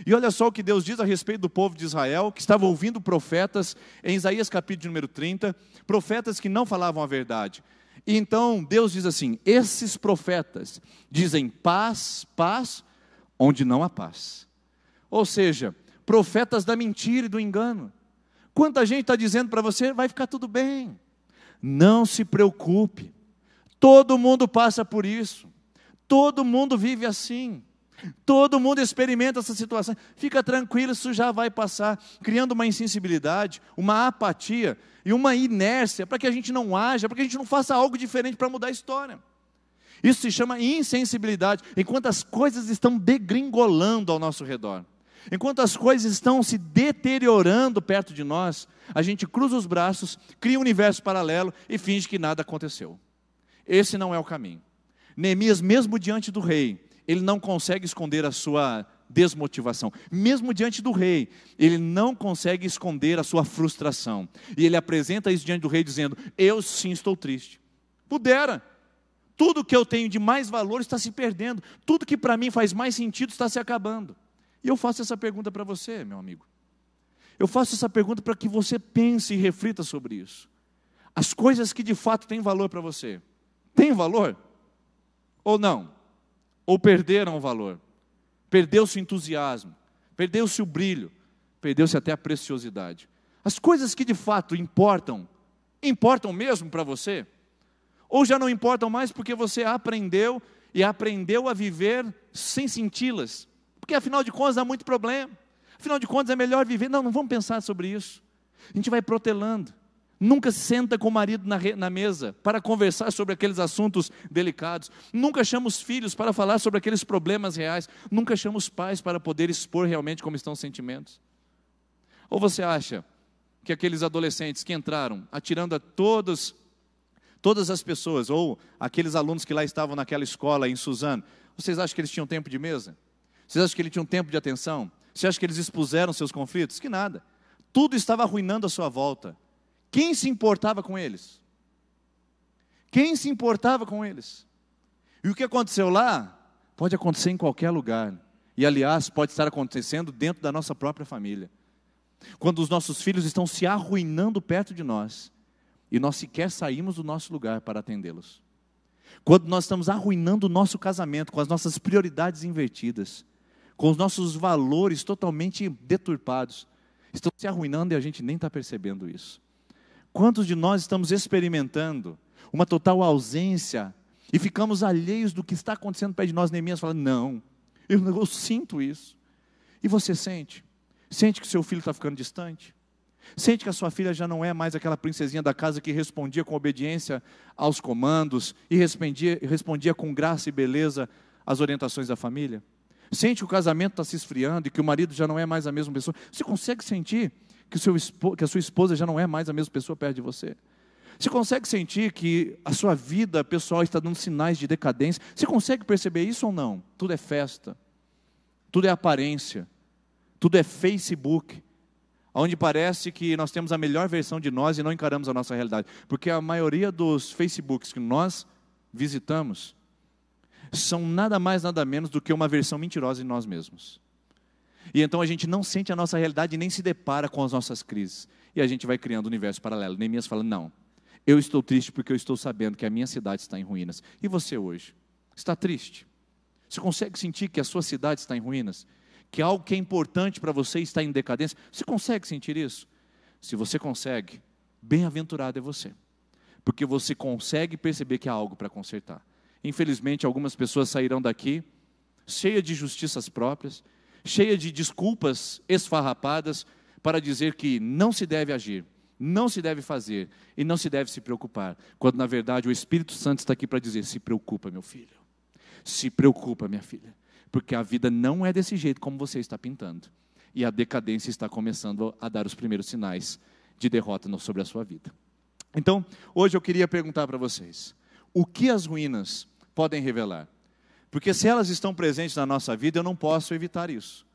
C: E olha só o que Deus diz a respeito do povo de Israel, que estava ouvindo profetas, em Isaías capítulo número 30, profetas que não falavam a verdade. E então Deus diz assim: esses profetas dizem paz, paz, onde não há paz. Ou seja, profetas da mentira e do engano. Quanta gente está dizendo para você, vai ficar tudo bem. Não se preocupe. Todo mundo passa por isso. Todo mundo vive assim. Todo mundo experimenta essa situação. Fica tranquilo, isso já vai passar. Criando uma insensibilidade, uma apatia e uma inércia para que a gente não haja, para que a gente não faça algo diferente para mudar a história. Isso se chama insensibilidade. Enquanto as coisas estão degringolando ao nosso redor, enquanto as coisas estão se deteriorando perto de nós, a gente cruza os braços, cria um universo paralelo e finge que nada aconteceu. Esse não é o caminho. Neemias, mesmo diante do rei, ele não consegue esconder a sua desmotivação. Mesmo diante do rei, ele não consegue esconder a sua frustração. E ele apresenta isso diante do rei dizendo: eu sim estou triste. Pudera. Tudo que eu tenho de mais valor está se perdendo. Tudo que para mim faz mais sentido está se acabando. E eu faço essa pergunta para você, meu amigo. Eu faço essa pergunta para que você pense e reflita sobre isso. As coisas que de fato têm valor para você, têm valor? Ou não? Ou perderam o valor? Perdeu-se o entusiasmo, perdeu-se o brilho, perdeu-se até a preciosidade. As coisas que de fato importam, importam mesmo para você? Ou já não importam mais porque você aprendeu a viver sem senti-las? Porque afinal de contas há muito problema. Afinal de contas é melhor viver. Não vamos pensar sobre isso. A gente vai protelando. Nunca senta com o marido na mesa para conversar sobre aqueles assuntos delicados. Nunca chama os filhos para falar sobre aqueles problemas reais. Nunca chama os pais para poder expor realmente como estão os sentimentos. Ou você acha que aqueles adolescentes que entraram atirando a todas as pessoas, ou aqueles alunos que lá estavam naquela escola em Suzano, vocês acham que eles tinham tempo de mesa? Vocês acham que eles tinham tempo de atenção? Você acha que eles expuseram seus conflitos? Que nada. Tudo estava arruinando a sua volta. Quem se importava com eles? Quem se importava com eles? E o que aconteceu lá, pode acontecer em qualquer lugar. E aliás, pode estar acontecendo dentro da nossa própria família. Quando os nossos filhos estão se arruinando perto de nós, e nós sequer saímos do nosso lugar para atendê-los. Quando nós estamos arruinando o nosso casamento, com as nossas prioridades invertidas, com os nossos valores totalmente deturpados, estão se arruinando e a gente nem está percebendo isso. Quantos de nós estamos experimentando uma total ausência e ficamos alheios do que está acontecendo perto de nós? Neemias fala: não, eu sinto isso. E você sente? Sente que seu filho está ficando distante? Sente que a sua filha já não é mais aquela princesinha da casa que respondia com obediência aos comandos e respondia com graça e beleza às orientações da família? Sente que o casamento está se esfriando e que o marido já não é mais a mesma pessoa? Você consegue sentir que a sua esposa já não é mais a mesma pessoa perto de você? Você consegue sentir que a sua vida pessoal está dando sinais de decadência? Você consegue perceber isso ou não? Tudo é festa, tudo é aparência, tudo é Facebook, onde parece que nós temos a melhor versão de nós e não encaramos a nossa realidade. Porque a maioria dos Facebooks que nós visitamos são nada mais, nada menos do que uma versão mentirosa de nós mesmos. E então a gente não sente a nossa realidade e nem se depara com as nossas crises. E a gente vai criando um universo paralelo. Neemias fala: não, eu estou triste porque eu estou sabendo que a minha cidade está em ruínas. E você hoje? Está triste? Você consegue sentir que a sua cidade está em ruínas? Que algo que é importante para você está em decadência? Você consegue sentir isso? Se você consegue, bem-aventurado é você. Porque você consegue perceber que há algo para consertar. Infelizmente, algumas pessoas sairão daqui cheias de justiças próprias, cheias de desculpas esfarrapadas para dizer que não se deve agir, não se deve fazer e não se deve se preocupar. Quando na verdade o Espírito Santo está aqui para dizer: se preocupa, meu filho. Se preocupa, minha filha. Porque a vida não é desse jeito como você está pintando. E a decadência está começando a dar os primeiros sinais de derrota sobre a sua vida. Então, hoje eu queria perguntar para vocês: o que as ruínas podem revelar? Porque se elas estão presentes na nossa vida, eu não posso evitar isso.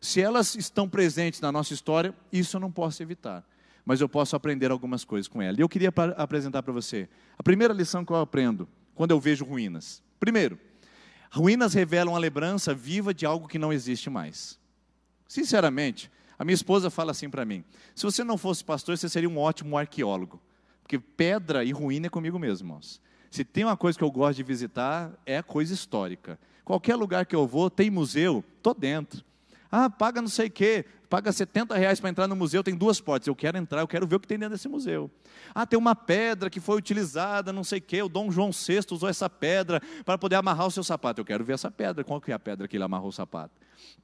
C: Se elas estão presentes na nossa história, isso eu não posso evitar. Mas eu posso aprender algumas coisas com ela. E eu queria apresentar para você a primeira lição que eu aprendo quando eu vejo ruínas. Primeiro, ruínas revelam a lembrança viva de algo que não existe mais. Sinceramente, a minha esposa fala assim para mim: se você não fosse pastor, você seria um ótimo arqueólogo. Porque pedra e ruína é comigo mesmo, irmãos. Se tem uma coisa que eu gosto de visitar, é coisa histórica. Qualquer lugar que eu vou, tem museu, estou dentro. Ah, paga não sei o quê, paga R$70 para entrar no museu, tem 2 portas. Eu quero entrar, eu quero ver o que tem dentro desse museu. Ah, tem uma pedra que foi utilizada, não sei o quê, o Dom João VI usou essa pedra para poder amarrar o seu sapato. Eu quero ver essa pedra, qual que é a pedra que ele amarrou o sapato?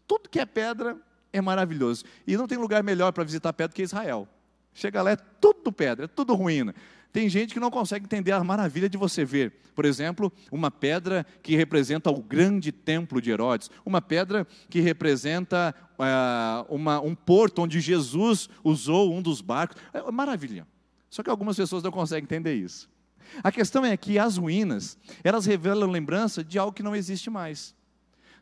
C: Tudo que é pedra é maravilhoso. E não tem lugar melhor para visitar pedra que Israel. Chega lá, é tudo pedra, é tudo ruína. Tem gente que não consegue entender a maravilha de você ver, por exemplo, uma pedra que representa o grande templo de Herodes, uma pedra que representa um porto onde Jesus usou um dos barcos. É maravilha. Só que algumas pessoas não conseguem entender isso. A questão é que as ruínas, elas revelam lembrança de algo que não existe mais.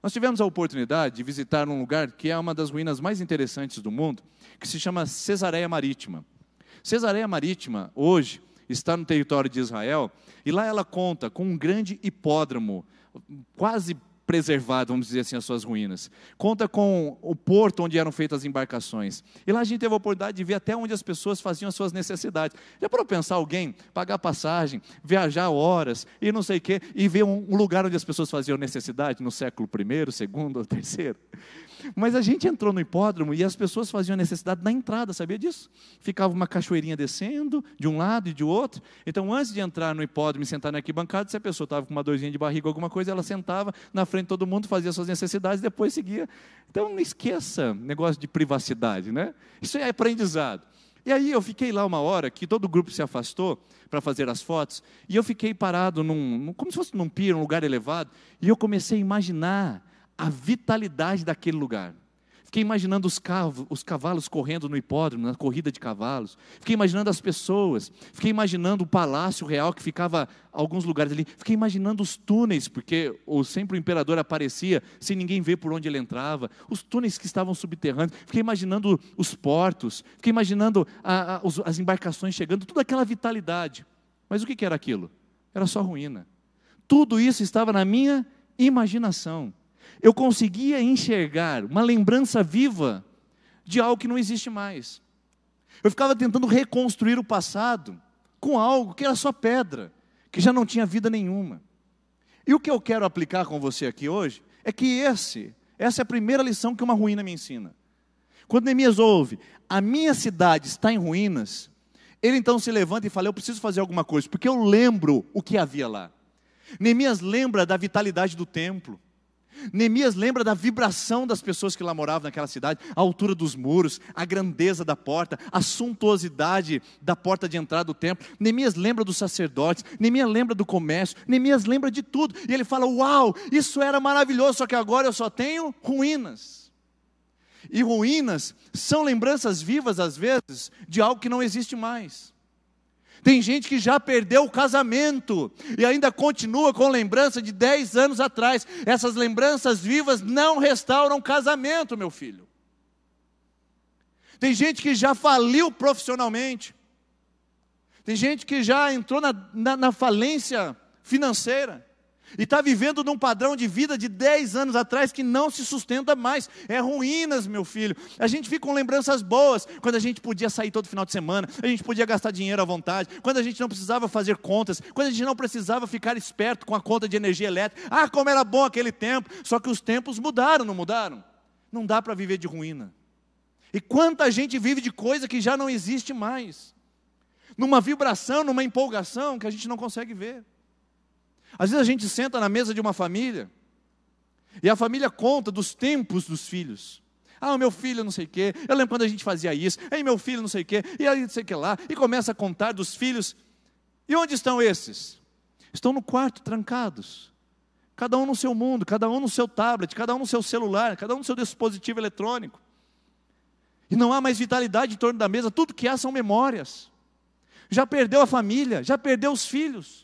C: Nós tivemos a oportunidade de visitar um lugar que é uma das ruínas mais interessantes do mundo, que se chama Cesareia Marítima. Cesareia Marítima, hoje, está no território de Israel, e lá ela conta com um grande hipódromo, quase preservado, vamos dizer assim, as suas ruínas. Conta com o porto onde eram feitas as embarcações. E lá a gente teve a oportunidade de ver até onde as pessoas faziam as suas necessidades. Já para pensar alguém pagar passagem, viajar horas, e não sei o quê, e ver um lugar onde as pessoas faziam necessidade, no século I, II ou III. Mas a gente entrou no hipódromo e as pessoas faziam necessidade na entrada, sabia disso? Ficava uma cachoeirinha descendo de um lado e de outro. Então, antes de entrar no hipódromo e sentar na arquibancada, se a pessoa estava com uma dorzinha de barriga, alguma coisa, ela sentava na frente de todo mundo, fazia suas necessidades e depois seguia. Então, não esqueça negócio de privacidade, né? Isso é aprendizado. E aí eu fiquei lá uma hora, que todo o grupo se afastou para fazer as fotos, e eu fiquei parado como se fosse num pier, um lugar elevado, e eu comecei a imaginar a vitalidade daquele lugar. Fiquei imaginando os cavalos correndo no hipódromo, na corrida de cavalos. Fiquei imaginando as pessoas. Fiquei imaginando o palácio real que ficava em alguns lugares ali. Fiquei imaginando os túneis, porque sempre o imperador aparecia sem ninguém ver por onde ele entrava. Os túneis que estavam subterrâneos. Fiquei imaginando os portos. Fiquei imaginando as embarcações chegando. Toda aquela vitalidade. Mas o que era aquilo? Era só ruína. Tudo isso estava na minha imaginação. Eu conseguia enxergar uma lembrança viva de algo que não existe mais. Eu ficava tentando reconstruir o passado com algo que era só pedra, que já não tinha vida nenhuma. E o que eu quero aplicar com você aqui hoje é que essa é a primeira lição que uma ruína me ensina. Quando Neemias ouve, a minha cidade está em ruínas, ele então se levanta e fala: eu preciso fazer alguma coisa, porque eu lembro o que havia lá. Neemias lembra da vitalidade do templo. Neemias lembra da vibração das pessoas que lá moravam naquela cidade, a altura dos muros, a grandeza da porta, a suntuosidade da porta de entrada do templo. Neemias lembra dos sacerdotes, Neemias lembra do comércio, Neemias lembra de tudo. E ele fala: uau, isso era maravilhoso, só que agora eu só tenho ruínas. E ruínas são lembranças vivas, às vezes, de algo que não existe mais. Tem gente que já perdeu o casamento e ainda continua com lembrança de 10 anos atrás. Essas lembranças vivas não restauram casamento, meu filho. Tem gente que já faliu profissionalmente. Tem gente que já entrou na falência financeira. E está vivendo num padrão de vida de 10 anos atrás que não se sustenta mais. É ruínas, meu filho. A gente fica com lembranças boas, quando a gente podia sair todo final de semana, a gente podia gastar dinheiro à vontade, quando a gente não precisava fazer contas, quando a gente não precisava ficar esperto com a conta de energia elétrica. Ah, como era bom aquele tempo. Só que os tempos mudaram, não mudaram? Não dá para viver de ruína. E quanta gente vive de coisa que já não existe mais, numa vibração, numa empolgação que a gente não consegue ver. Às vezes a gente senta na mesa de uma família, e a família conta dos tempos dos filhos. Ah, o meu filho não sei o quê, eu lembro quando a gente fazia isso, aí meu filho não sei o quê, e aí não sei o que lá, e começa a contar dos filhos. E onde estão esses? Estão no quarto, trancados. Cada um no seu mundo, cada um no seu tablet, cada um no seu celular, cada um no seu dispositivo eletrônico. E não há mais vitalidade em torno da mesa, tudo que há são memórias. Já perdeu a família, já perdeu os filhos.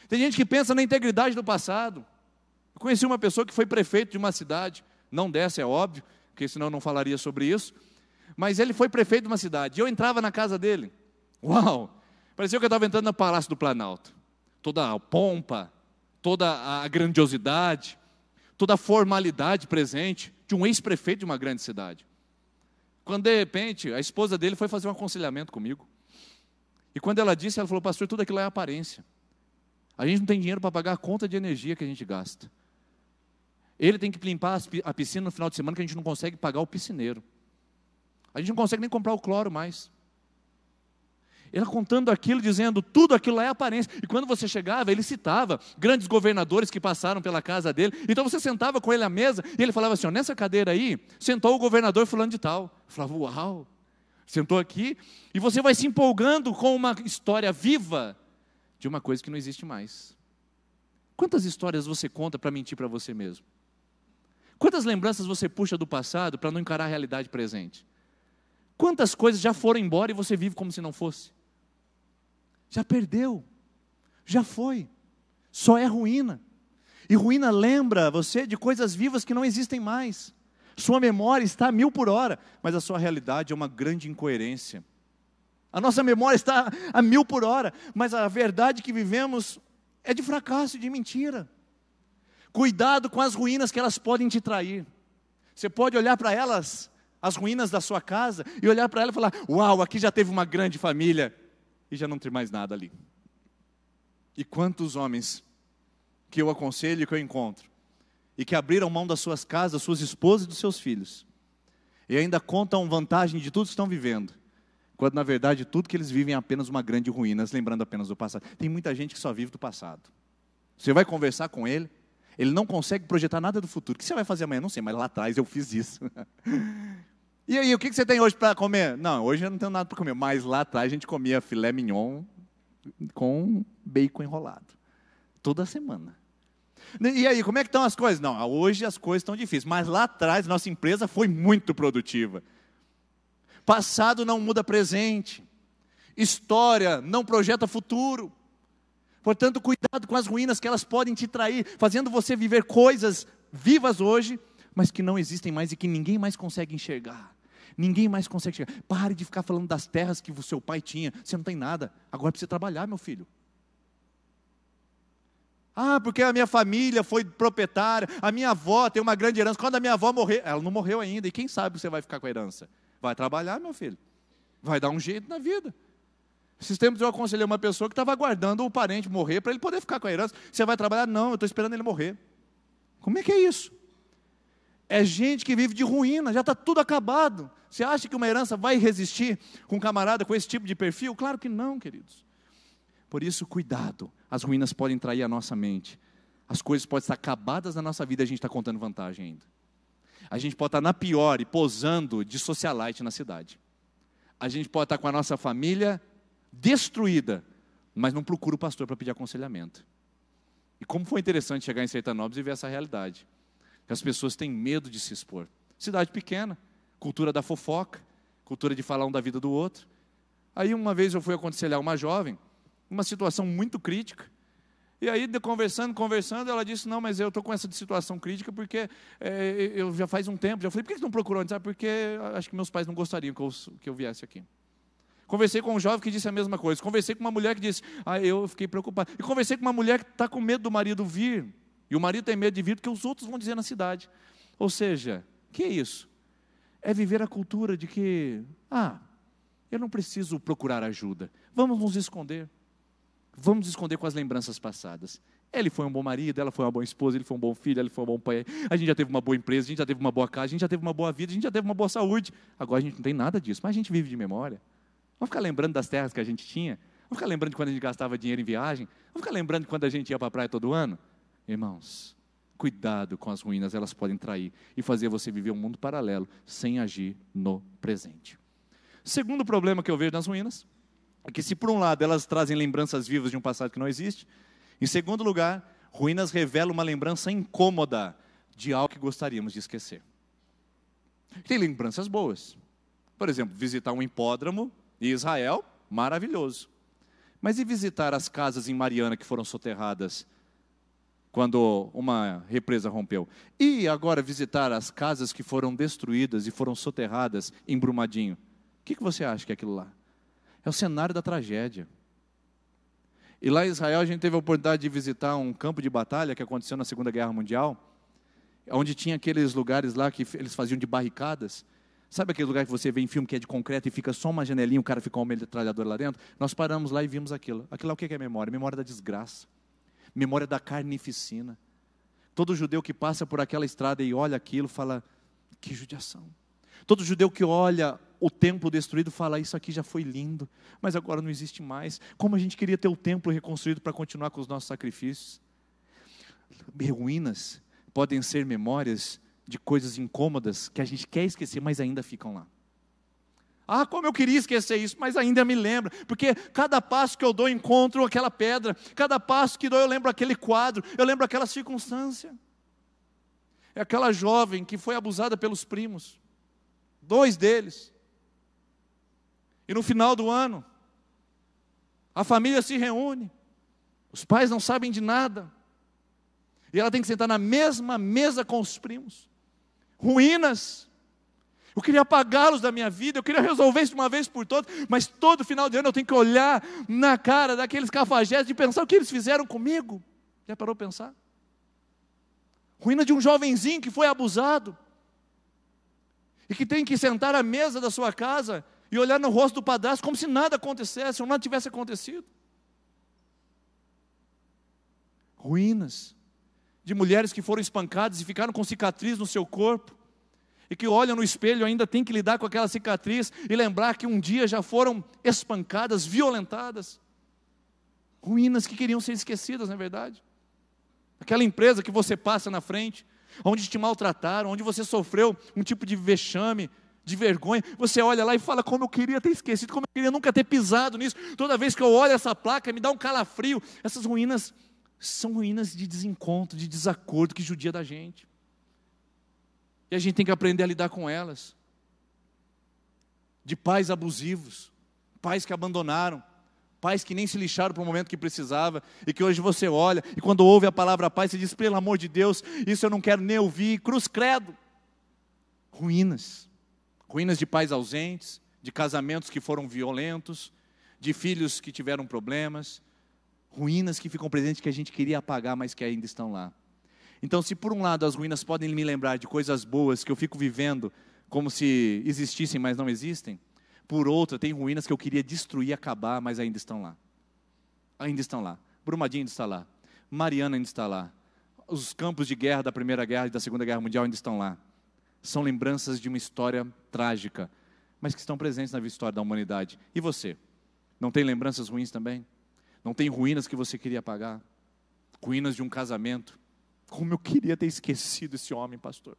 C: Tem gente que pensa na integridade do passado. Eu conheci uma pessoa que foi prefeito de uma cidade, não dessa, é óbvio, porque senão eu não falaria sobre isso. Mas ele foi prefeito de uma cidade, e eu entrava na casa dele. Uau! Parecia que eu estava entrando no Palácio do Planalto. Toda a pompa, toda a grandiosidade, toda a formalidade presente de um ex-prefeito de uma grande cidade. Quando, de repente, a esposa dele foi fazer um aconselhamento comigo. E quando ela disse, ela falou, pastor, tudo aquilo é aparência. A gente não tem dinheiro para pagar a conta de energia que a gente gasta. Ele tem que limpar a piscina no final de semana, que a gente não consegue pagar o piscineiro. A gente não consegue nem comprar o cloro mais. Ela contando aquilo, dizendo, tudo aquilo é aparência. E quando você chegava, ele citava grandes governadores que passaram pela casa dele. Então você sentava com ele à mesa, e ele falava assim, ó, nessa cadeira aí, sentou o governador fulano de tal. Eu falava, uau, sentou aqui, e você vai se empolgando com uma história viva de uma coisa que não existe mais. Quantas histórias você conta para mentir para você mesmo? Quantas lembranças você puxa do passado para não encarar a realidade presente? Quantas coisas já foram embora e você vive como se não fosse? Já perdeu, já foi, só é ruína. E ruína lembra você de coisas vivas que não existem mais. Sua memória está a 1000 por hora, mas a sua realidade é uma grande incoerência. A nossa memória está a 1000 por hora, mas a verdade que vivemos é de fracasso e de mentira. Cuidado com as ruínas que elas podem te trair. Você pode olhar para elas, as ruínas da sua casa, e olhar para ela e falar, uau, aqui já teve uma grande família, e já não tem mais nada ali. E quantos homens que eu aconselho e que eu encontro, e que abriram mão das suas casas, suas esposas e dos seus filhos, e ainda contam vantagem de tudo que estão vivendo, quando na verdade tudo que eles vivem é apenas uma grande ruína, lembrando apenas do passado. Tem muita gente que só vive do passado. Você vai conversar com ele, ele não consegue projetar nada do futuro. O que você vai fazer amanhã? Não sei, mas lá atrás eu fiz isso. E aí, o que você tem hoje para comer? Não, hoje eu não tenho nada para comer, mas lá atrás a gente comia filé mignon com bacon enrolado, toda semana. E aí, como é que estão as coisas? Não, hoje as coisas estão difíceis, mas lá atrás nossa empresa foi muito produtiva. Passado não muda presente, história não projeta futuro. Portanto, cuidado com as ruínas que elas podem te trair, fazendo você viver coisas vivas hoje, mas que não existem mais e que ninguém mais consegue enxergar. Ninguém mais consegue chegar. Pare de ficar falando das terras que o seu pai tinha. Você não tem nada. Agora precisa trabalhar, meu filho. Ah, porque a minha família foi proprietária. A minha avó tem uma grande herança. Quando a minha avó morrer, ela não morreu ainda. E quem sabe você vai ficar com a herança? Vai trabalhar, meu filho. Vai dar um jeito na vida. Esses tempos eu aconselhei uma pessoa que estava aguardando o parente morrer para ele poder ficar com a herança. Você vai trabalhar? Não, eu estou esperando ele morrer. Como é que é isso? É gente que vive de ruína, já está tudo acabado. Você acha que uma herança vai resistir com um camarada com esse tipo de perfil? Claro que não, queridos. Por isso, cuidado. As ruínas podem trair a nossa mente. As coisas podem estar acabadas na nossa vida e a gente está contando vantagem ainda. A gente pode estar na pior e posando de socialite na cidade. A gente pode estar com a nossa família destruída, mas não procura o pastor para pedir aconselhamento. E como foi interessante chegar em Sertanópolis e ver essa realidade. As pessoas têm medo de se expor. Cidade pequena, cultura da fofoca, cultura de falar um da vida do outro. Aí uma vez eu fui aconselhar uma jovem, uma situação muito crítica, e aí conversando, ela disse, não, mas eu estou com essa situação crítica porque eu já faz um tempo, já falei, por que você não procurou antes? Porque acho que meus pais não gostariam que eu viesse aqui. Conversei com um jovem que disse a mesma coisa, conversei com uma mulher que disse, eu fiquei preocupado, e conversei com uma mulher que está com medo do marido vir, e o marido tem medo de vir porque os outros vão dizer na cidade. Ou seja, o que é isso? É viver a cultura de que, eu não preciso procurar ajuda. Vamos nos esconder. Vamos esconder com as lembranças passadas. Ele foi um bom marido, ela foi uma boa esposa, ele foi um bom filho, ele foi um bom pai. A gente já teve uma boa empresa, a gente já teve uma boa casa, a gente já teve uma boa vida, a gente já teve uma boa saúde. Agora a gente não tem nada disso, mas a gente vive de memória. Vamos ficar lembrando das terras que a gente tinha? Vamos ficar lembrando de quando a gente gastava dinheiro em viagem? Vamos ficar lembrando de quando a gente ia para a praia todo ano? Irmãos, cuidado com as ruínas, elas podem trair e fazer você viver um mundo paralelo sem agir no presente. Segundo problema que eu vejo nas ruínas é que, se por um lado elas trazem lembranças vivas de um passado que não existe, em segundo lugar, ruínas revelam uma lembrança incômoda de algo que gostaríamos de esquecer. Tem lembranças boas. Por exemplo, visitar um hipódromo em Israel, maravilhoso. Mas e visitar as casas em Mariana que foram soterradas quando uma represa rompeu. E agora visitar as casas que foram destruídas e foram soterradas em Brumadinho. O que você acha que é aquilo lá? É o cenário da tragédia. E lá em Israel a gente teve a oportunidade de visitar um campo de batalha que aconteceu na Segunda Guerra Mundial, onde tinha aqueles lugares lá que eles faziam de barricadas. Sabe aquele lugar que você vê em filme que é de concreto e fica só uma janelinha, o cara fica com uma metralhadora lá dentro? Nós paramos lá e vimos aquilo. Aquilo lá o que é memória? Memória da desgraça. Memória da carnificina. Todo judeu que passa por aquela estrada e olha aquilo, fala, que judiação. Todo judeu que olha o templo destruído fala, isso aqui já foi lindo, mas agora não existe mais. Como a gente queria ter o templo reconstruído para continuar com os nossos sacrifícios. Ruínas podem ser memórias de coisas incômodas que a gente quer esquecer, mas ainda ficam lá. Ah, como eu queria esquecer isso, mas ainda me lembro, porque cada passo que eu dou encontro aquela pedra, cada passo que dou eu lembro aquele quadro, eu lembro aquela circunstância. É aquela jovem que foi abusada pelos primos, 2 deles, e no final do ano, a família se reúne, os pais não sabem de nada, e ela tem que sentar na mesma mesa com os primos, ruínas. Eu queria apagá-los da minha vida, eu queria resolver isso de uma vez por todas, mas todo final de ano eu tenho que olhar na cara daqueles cafajestes e pensar o que eles fizeram comigo. Já parou para pensar? Ruína de um jovenzinho que foi abusado, e que tem que sentar à mesa da sua casa, e olhar no rosto do padrasto como se nada acontecesse, ou nada tivesse acontecido. Ruínas de mulheres que foram espancadas e ficaram com cicatriz no seu corpo, e que olham no espelho e ainda tem que lidar com aquela cicatriz, e lembrar que um dia já foram espancadas, violentadas. Ruínas que queriam ser esquecidas, não é verdade? Aquela empresa que você passa na frente, onde te maltrataram, onde você sofreu um tipo de vexame, de vergonha, você olha lá e fala, como eu queria ter esquecido, como eu queria nunca ter pisado nisso. Toda vez que eu olho essa placa, me dá um calafrio. Essas ruínas são ruínas de desencontro, de desacordo, que judia da gente. E a gente tem que aprender a lidar com elas. De pais abusivos, pais que abandonaram, pais que nem se lixaram para o momento que precisava, e que hoje você olha, e quando ouve a palavra pai, você diz, pelo amor de Deus, isso eu não quero nem ouvir, cruz credo. Ruínas de pais ausentes, de casamentos que foram violentos, de filhos que tiveram problemas, ruínas que ficam presentes que a gente queria apagar, mas que ainda estão lá. Então, se por um lado as ruínas podem me lembrar de coisas boas que eu fico vivendo como se existissem, mas não existem, por outra, tem ruínas que eu queria destruir, acabar, mas ainda estão lá. Ainda estão lá. Brumadinho ainda está lá. Mariana ainda está lá. Os campos de guerra da Primeira Guerra e da Segunda Guerra Mundial ainda estão lá. São lembranças de uma história trágica, mas que estão presentes na história da humanidade. E você? Não tem lembranças ruins também? Não tem ruínas que você queria apagar? Ruínas de um casamento? Como eu queria ter esquecido esse homem, pastor.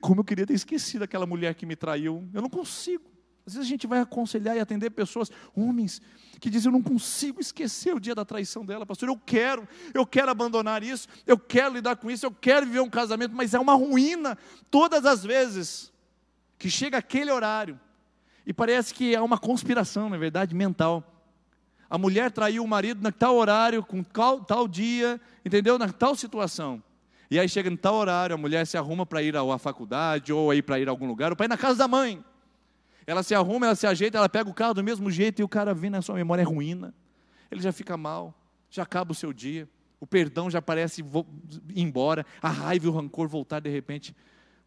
C: Como eu queria ter esquecido aquela mulher que me traiu. Eu não consigo. Às vezes a gente vai aconselhar e atender pessoas, homens, que dizem, eu não consigo esquecer o dia da traição dela, pastor, eu quero abandonar isso, eu quero lidar com isso, eu quero viver um casamento, mas é uma ruína, todas as vezes, que chega aquele horário, e parece que é uma conspiração, na verdade, mental. A mulher traiu o marido na tal horário, com tal dia, entendeu? Na tal situação. E aí chega em tal horário, a mulher se arruma para ir à faculdade, ou aí para ir a algum lugar, ou para ir na casa da mãe. Ela se arruma, ela se ajeita, ela pega o carro do mesmo jeito, e o cara vem na sua memória, é ruína. Ele já fica mal, já acaba o seu dia, o perdão já parece ir embora, a raiva e o rancor voltar de repente.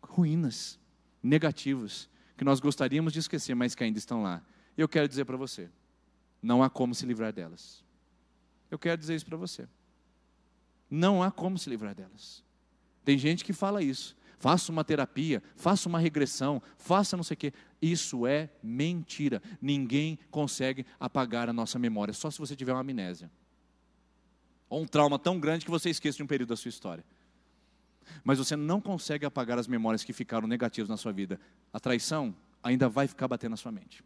C: Ruínas negativas, que nós gostaríamos de esquecer, mas que ainda estão lá. Eu quero dizer para você, não há como se livrar delas. Eu quero dizer isso para você. Não há como se livrar delas. Tem gente que fala isso. Faça uma terapia, faça uma regressão, faça não sei o quê. Isso é mentira. Ninguém consegue apagar a nossa memória, só se você tiver uma amnésia. Ou um trauma tão grande que você esqueça de um período da sua história. Mas você não consegue apagar as memórias que ficaram negativas na sua vida. A traição ainda vai ficar batendo na sua mente.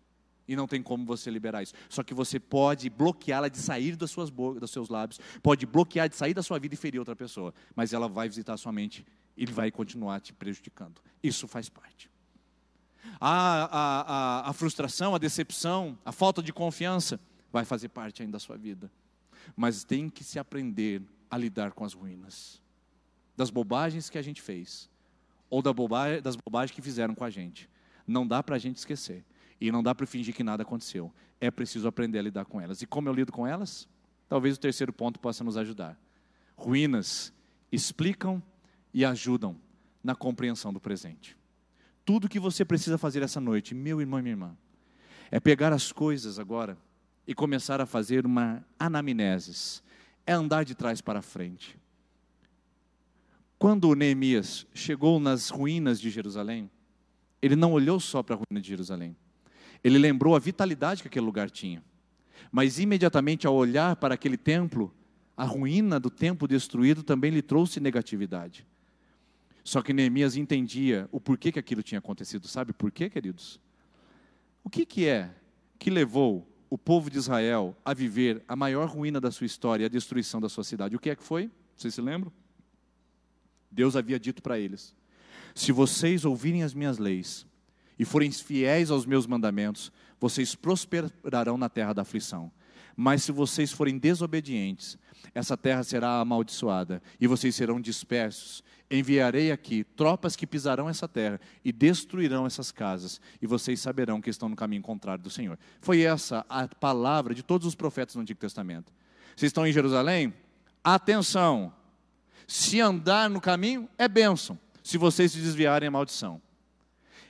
C: E não tem como você liberar isso. Só que você pode bloqueá-la de sair dos seus lábios, pode bloquear de sair da sua vida e ferir outra pessoa. Mas ela vai visitar a sua mente e ele vai continuar te prejudicando. Isso faz parte. A frustração, a decepção, a falta de confiança vai fazer parte ainda da sua vida. Mas tem que se aprender a lidar com as ruínas. das bobagens que a gente fez, ou das bobagens que fizeram com a gente. Não dá para a gente esquecer. E não dá para fingir que nada aconteceu. É preciso aprender a lidar com elas. E como eu lido com elas? Talvez o terceiro ponto possa nos ajudar. Ruínas explicam e ajudam na compreensão do presente. Tudo que você precisa fazer essa noite, meu irmão e minha irmã, é pegar as coisas agora e começar a fazer uma anamnesis. É andar de trás para frente. Quando Neemias chegou nas ruínas de Jerusalém, ele não olhou só para a ruína de Jerusalém. Ele lembrou a vitalidade que aquele lugar tinha. Mas imediatamente ao olhar para aquele templo, a ruína do templo destruído também lhe trouxe negatividade. Só que Neemias entendia o porquê que aquilo tinha acontecido. Sabe por quê, queridos? O que é que levou o povo de Israel a viver a maior ruína da sua história, a destruição da sua cidade? O que é que foi? Vocês se lembram? Deus havia dito para eles: se vocês ouvirem as minhas leis e forem fiéis aos meus mandamentos, vocês prosperarão na terra da aflição. Mas se vocês forem desobedientes, essa terra será amaldiçoada e vocês serão dispersos. Enviarei aqui tropas que pisarão essa terra e destruirão essas casas, e vocês saberão que estão no caminho contrário do Senhor. Foi essa a palavra de todos os profetas no Antigo Testamento. Vocês estão em Jerusalém? Atenção! Se andar no caminho é bênção, se vocês se desviarem é maldição.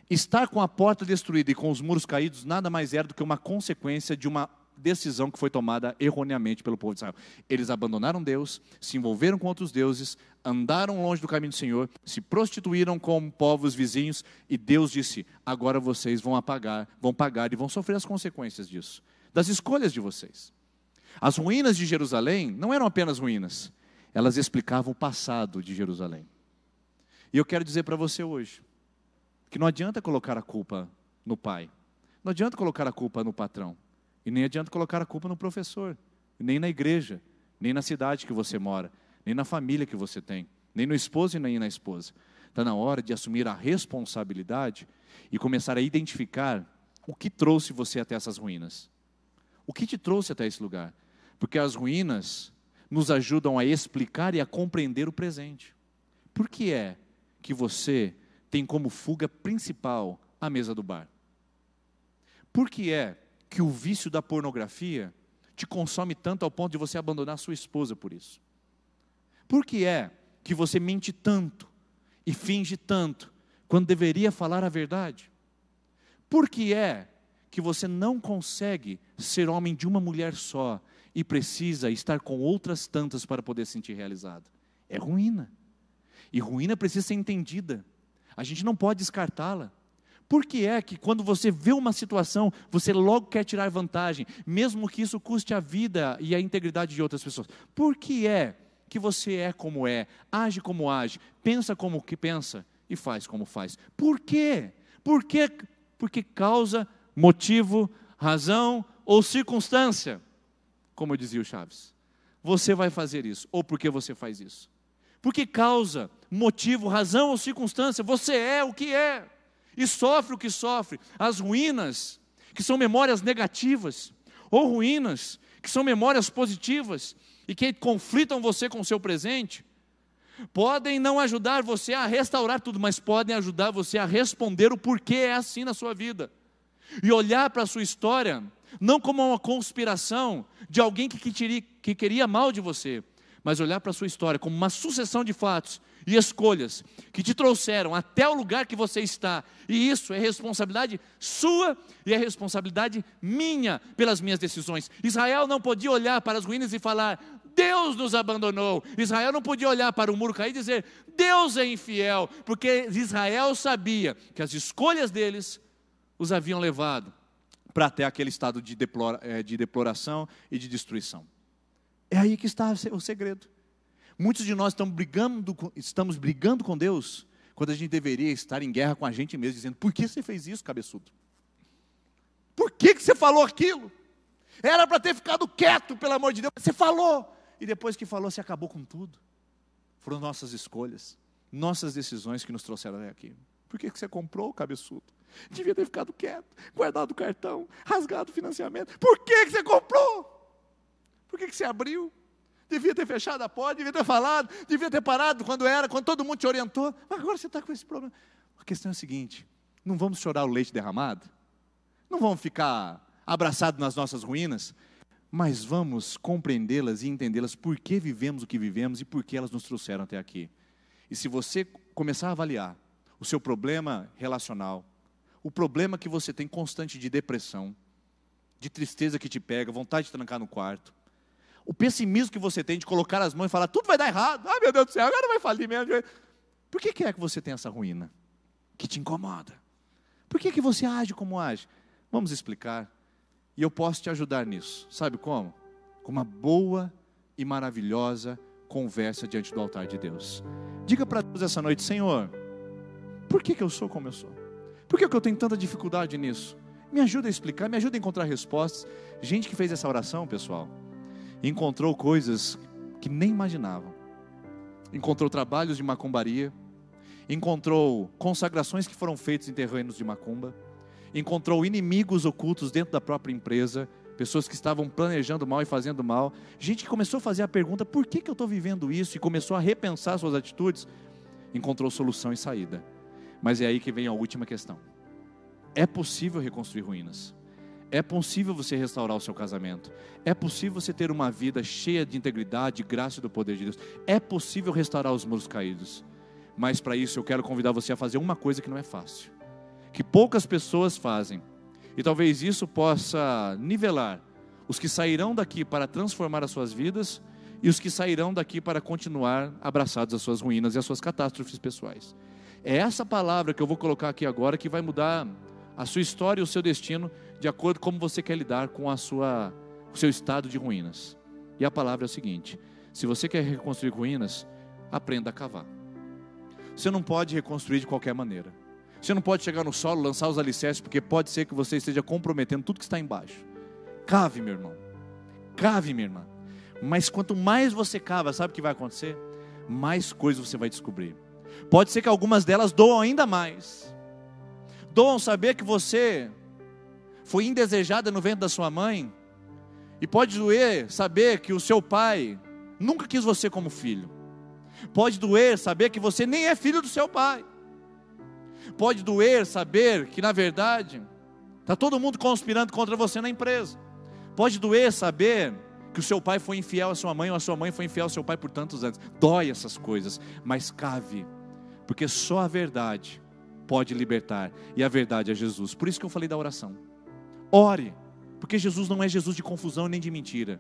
C: Estar com a porta destruída e com os muros caídos nada mais era do que uma consequência de uma decisão que foi tomada erroneamente pelo povo de Israel. Eles abandonaram Deus, se envolveram com outros deuses, andaram longe do caminho do Senhor, se prostituíram com povos vizinhos, e Deus disse: agora vocês vão pagar e vão sofrer as consequências disso, das escolhas de vocês. As ruínas de Jerusalém não eram apenas ruínas, elas explicavam o passado de Jerusalém. E eu quero dizer para você hoje, que não adianta colocar a culpa no pai, não adianta colocar a culpa no patrão, e nem adianta colocar a culpa no professor, nem na igreja, nem na cidade que você mora, nem na família que você tem, nem no esposo e nem na esposa. Está na hora de assumir a responsabilidade e começar a identificar o que trouxe você até essas ruínas. O que te trouxe até esse lugar? Porque as ruínas nos ajudam a explicar e a compreender o presente. Por que é que você tem como fuga principal a mesa do bar? Por que é que o vício da pornografia te consome tanto ao ponto de você abandonar sua esposa por isso? Por que é que você mente tanto e finge tanto quando deveria falar a verdade? Por que é que você não consegue ser homem de uma mulher só e precisa estar com outras tantas para poder se sentir realizado? É ruína. E ruína precisa ser entendida. A gente não pode descartá-la. Por que é que quando você vê uma situação, você logo quer tirar vantagem, mesmo que isso custe a vida e a integridade de outras pessoas? Por que é que você é como é, age como age, pensa como que pensa e faz como faz? Por quê? Porque causa, motivo, razão ou circunstância. Como dizia o Chaves, você vai fazer isso, ou porque você faz isso. Porque causa, motivo, razão ou circunstância, você é o que é. E sofre o que sofre. As ruínas, que são memórias negativas, ou ruínas, que são memórias positivas, e que conflitam você com o seu presente, podem não ajudar você a restaurar tudo, mas podem ajudar você a responder o porquê é assim na sua vida. E olhar para a sua história, não como uma conspiração de alguém que queria mal de você, mas olhar para a sua história como uma sucessão de fatos e escolhas que te trouxeram até o lugar que você está. E isso é responsabilidade sua e é responsabilidade minha pelas minhas decisões. Israel não podia olhar para as ruínas e falar: Deus nos abandonou. Israel não podia olhar para o muro cair e dizer: Deus é infiel, porque Israel sabia que as escolhas deles os haviam levado para até aquele estado de deploração e de destruição. É aí que está o segredo. Muitos de nós estamos brigando com Deus, quando a gente deveria estar em guerra com a gente mesmo, dizendo: por que você fez isso, cabeçudo? Por que você falou aquilo? Era para ter ficado quieto, pelo amor de Deus. Você falou, e depois que falou, você acabou com tudo. Foram nossas escolhas, nossas decisões que nos trouxeram até aqui. Por que você comprou, cabeçudo? Devia ter ficado quieto, guardado o cartão, rasgado o financiamento. Por que você comprou? Por que você abriu? Devia ter fechado a porta, devia ter falado, devia ter parado quando todo mundo te orientou. Mas agora você está com esse problema. A questão é a seguinte: não vamos chorar o leite derramado? Não vamos ficar abraçados nas nossas ruínas? Mas vamos compreendê-las e entendê-las, por que vivemos o que vivemos e por que elas nos trouxeram até aqui. E se você começar a avaliar o seu problema relacional, o problema que você tem constante de depressão, de tristeza que te pega, vontade de trancar no quarto, o pessimismo que você tem de colocar as mãos e falar, tudo vai dar errado, meu Deus do céu, agora vai falir mesmo. Por que é que você tem essa ruína que te incomoda? Por que você age como age? Vamos explicar, e eu posso te ajudar nisso. Sabe como? Com uma boa e maravilhosa conversa diante do altar de Deus. Diga para Deus essa noite: Senhor, por que eu sou como eu sou? Por que eu tenho tanta dificuldade nisso? Me ajuda a explicar, me ajuda a encontrar respostas. Gente que fez essa oração, pessoal, encontrou coisas que nem imaginavam. Encontrou trabalhos de macumbaria, encontrou consagrações que foram feitas em terrenos de macumba, encontrou inimigos ocultos dentro da própria empresa, pessoas que estavam planejando mal e fazendo mal, gente que começou a fazer a pergunta, por que eu estou vivendo isso? E começou a repensar suas atitudes, encontrou solução e saída. Mas é aí que vem a última questão. É possível reconstruir ruínas. É possível você restaurar o seu casamento. É possível você ter uma vida cheia de integridade, graça e do poder de Deus. É possível restaurar os muros caídos. Mas para isso eu quero convidar você a fazer uma coisa que não é fácil, que poucas pessoas fazem. E talvez isso possa nivelar os que sairão daqui para transformar as suas vidas e os que sairão daqui para continuar abraçados às suas ruínas e às suas catástrofes pessoais. É essa palavra que eu vou colocar aqui agora que vai mudar a sua história e o seu destino de acordo com como você quer lidar com o seu estado de ruínas. E a palavra é o seguinte: se você quer reconstruir ruínas, aprenda a cavar. Você não pode reconstruir de qualquer maneira. Você não pode chegar no solo, lançar os alicerces, porque pode ser que você esteja comprometendo tudo que está embaixo. Cave, meu irmão. Cave, minha irmã. Mas quanto mais você cava, sabe o que vai acontecer? Mais coisas você vai descobrir. Pode ser que algumas delas doam ainda mais. Doam saber que você foi indesejada no ventre da sua mãe. E pode doer saber que o seu pai nunca quis você como filho. Pode doer saber que você nem é filho do seu pai. Pode doer saber que na verdade está todo mundo conspirando contra você na empresa. Pode doer saber que o seu pai foi infiel à sua mãe, ou a sua mãe foi infiel ao seu pai por tantos anos. Dói essas coisas, mas cave, porque só a verdade pode libertar, e a verdade é Jesus. Por isso que eu falei da oração. Ore, porque Jesus não é Jesus de confusão nem de mentira.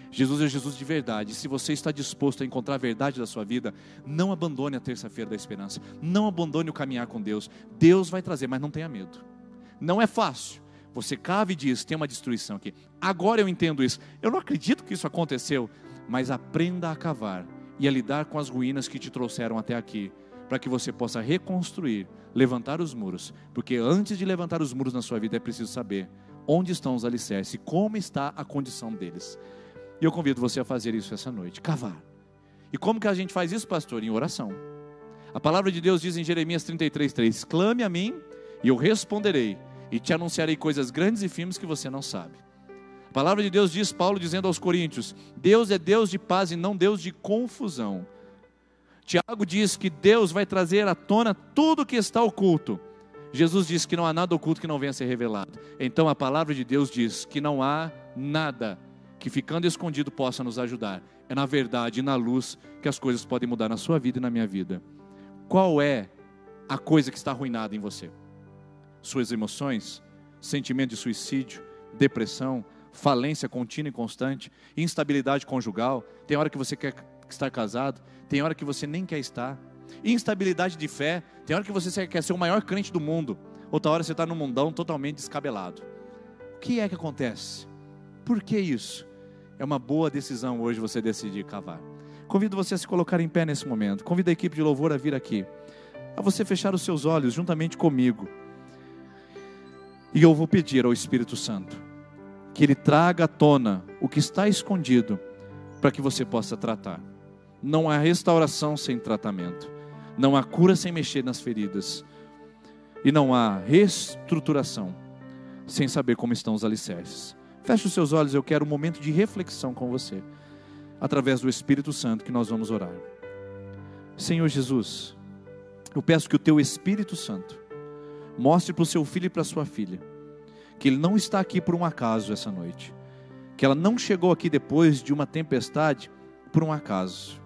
C: Jesus é Jesus de verdade. Se você está disposto a encontrar a verdade da sua vida, não abandone a terça-feira da esperança. Não abandone o caminhar com Deus. Deus vai trazer, mas não tenha medo. Não é fácil. Você cava e diz, tem uma destruição aqui. Agora eu entendo isso. Eu não acredito que isso aconteceu. Mas aprenda a cavar e a lidar com as ruínas que te trouxeram até aqui, para que você possa reconstruir, levantar os muros. Porque antes de levantar os muros na sua vida, é preciso saber onde estão os alicerces e como está a condição deles. E eu convido você a fazer isso essa noite, cavar. E como que a gente faz isso, pastor? Em oração. A palavra de Deus diz em Jeremias 33:3, clame a mim e eu responderei, e te anunciarei coisas grandes e firmes que você não sabe. A palavra de Deus diz, Paulo dizendo aos Coríntios, Deus é Deus de paz e não Deus de confusão. Tiago diz que Deus vai trazer à tona tudo que está oculto. Jesus diz que não há nada oculto que não venha a ser revelado. Então a palavra de Deus diz que não há nada que ficando escondido possa nos ajudar. É na verdade e na luz que as coisas podem mudar na sua vida e na minha vida. Qual é a coisa que está arruinada em você? Suas emoções, sentimento de suicídio, depressão, falência contínua e constante, instabilidade conjugal. Tem hora que você quer estar casado, tem hora que você nem quer estar. Instabilidade de fé, tem hora que você quer ser o maior crente do mundo, outra hora você está num mundão totalmente descabelado. O que é que acontece? Por que isso? É uma boa decisão hoje você decidir cavar. Convido você a se colocar em pé nesse momento. Convido a equipe de louvor a vir aqui, a você fechar os seus olhos juntamente comigo. E eu vou pedir ao Espírito Santo que Ele traga à tona o que está escondido, para que você possa tratar. Não há restauração sem tratamento. Não há cura sem mexer nas feridas. E não há reestruturação sem saber como estão os alicerces. Feche os seus olhos, eu quero um momento de reflexão com você. através do Espírito Santo, que nós vamos orar. Senhor Jesus, eu peço que o Teu Espírito Santo mostre para o Seu filho e para a Sua filha que ele não está aqui por um acaso essa noite, que ela não chegou aqui depois de uma tempestade por um acaso,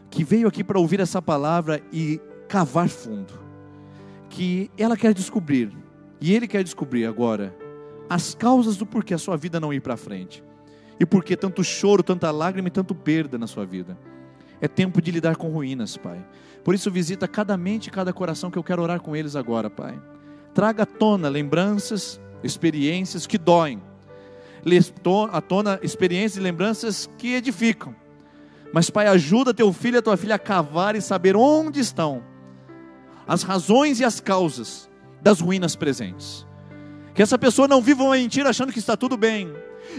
C: que veio aqui para ouvir essa palavra e cavar fundo, que ela quer descobrir, e ele quer descobrir agora, as causas do porquê a sua vida não ir para frente, e porquê tanto choro, tanta lágrima e tanto perda na sua vida. É tempo de lidar com ruínas, Pai. Por isso visita cada mente e cada coração, que eu quero orar com eles agora, Pai. Traga à tona lembranças, experiências que doem, à tona experiências e lembranças que edificam. Mas, Pai, ajuda teu filho e a tua filha a cavar e saber onde estão as razões e as causas das ruínas presentes. Que essa pessoa não viva uma mentira achando que está tudo bem,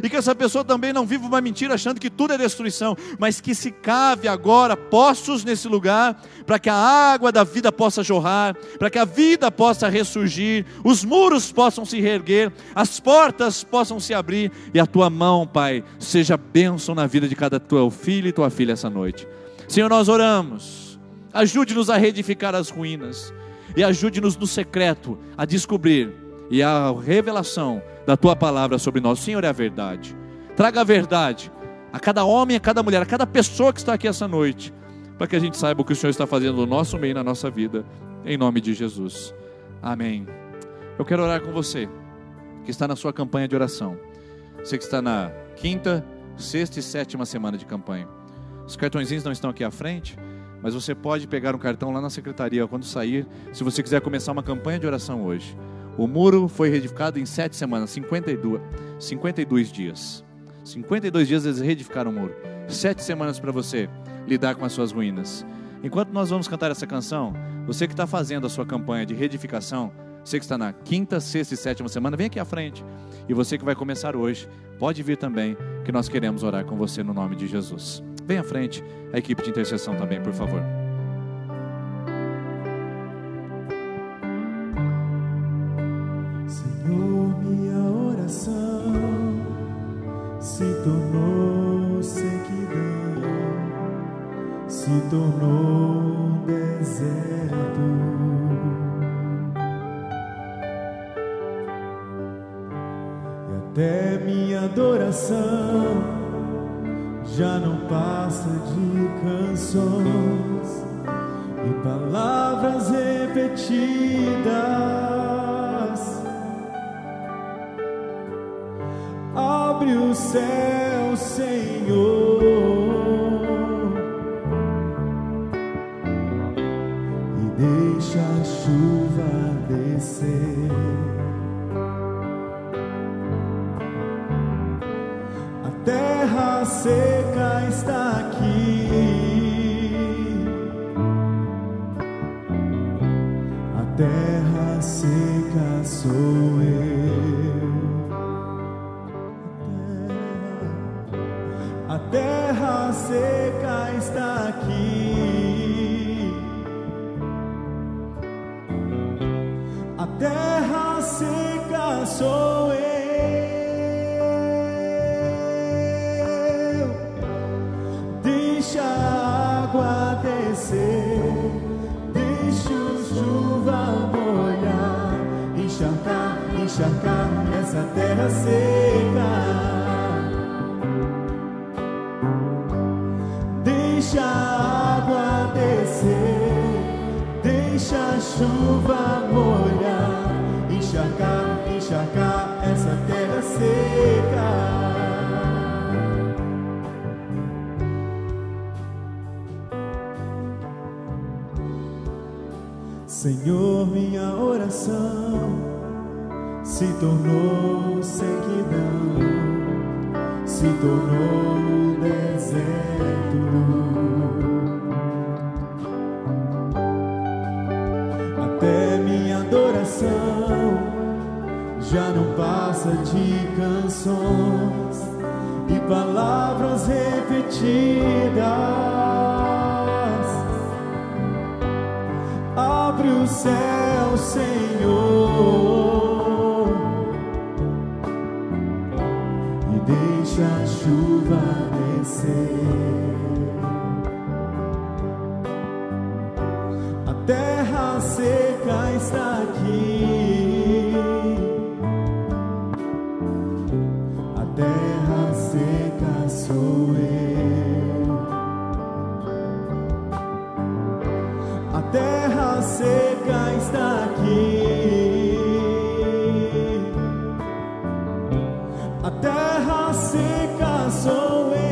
C: e que essa pessoa também não viva uma mentira achando que tudo é destruição, mas que se cave agora poços nesse lugar, para que a água da vida possa jorrar, para que a vida possa ressurgir, os muros possam se reerguer, as portas possam se abrir, e a tua mão, Pai, seja bênção na vida de cada teu filho e tua filha essa noite. Senhor, nós oramos, ajude-nos a reedificar as ruínas, e ajude-nos no secreto a descobrir, e a revelação da Tua palavra sobre nós. O Senhor é a verdade. Traga a verdade a cada homem, a cada mulher, a cada pessoa que está aqui essa noite, para que a gente saiba o que o Senhor está fazendo no nosso meio, na nossa vida, em nome de Jesus. Amém. Eu quero orar com você que está na sua campanha de oração, você que está na 5ª, 6ª e 7ª semana de campanha. Os cartõezinhos não estão aqui à frente, mas você pode pegar um cartão lá na secretaria quando sair, se você quiser começar uma campanha de oração hoje. O muro foi reedificado em 7 semanas, 52 dias. 52 dias eles reedificaram o muro. 7 semanas para você lidar com as suas ruínas. Enquanto nós vamos cantar essa canção, você que está fazendo a sua campanha de reedificação, você que está na 5ª, 6ª e 7ª semana, vem aqui à frente. E você que vai começar hoje, pode vir também, que nós queremos orar com você no nome de Jesus. Vem à frente, a equipe de intercessão também, por favor.
D: Senhor, minha oração se tornou sequidão, se tornou deserto. E até minha adoração já não passa de canções e palavras repetidas. Abre o céu, Senhor, e deixa a chuva descer. A terra seca está aqui, a terra seca sou eu. A terra seca está aqui, a terra seca sou eu. Deixa a água descer, deixa a chuva molhar, encharcar essa terra seca. Deixa a água descer, deixa a chuva molhar, encharcar essa terra seca. Senhor, minha oração se tornou sequidão, se tornou deserto. Até minha adoração já não passa de canções e palavras repetidas. Abre o céu, Senhor, e deixa a chuva descer. A terra seca está aqui, a terra seca sou eu. A terra seca está aqui, a terra seca sou eu.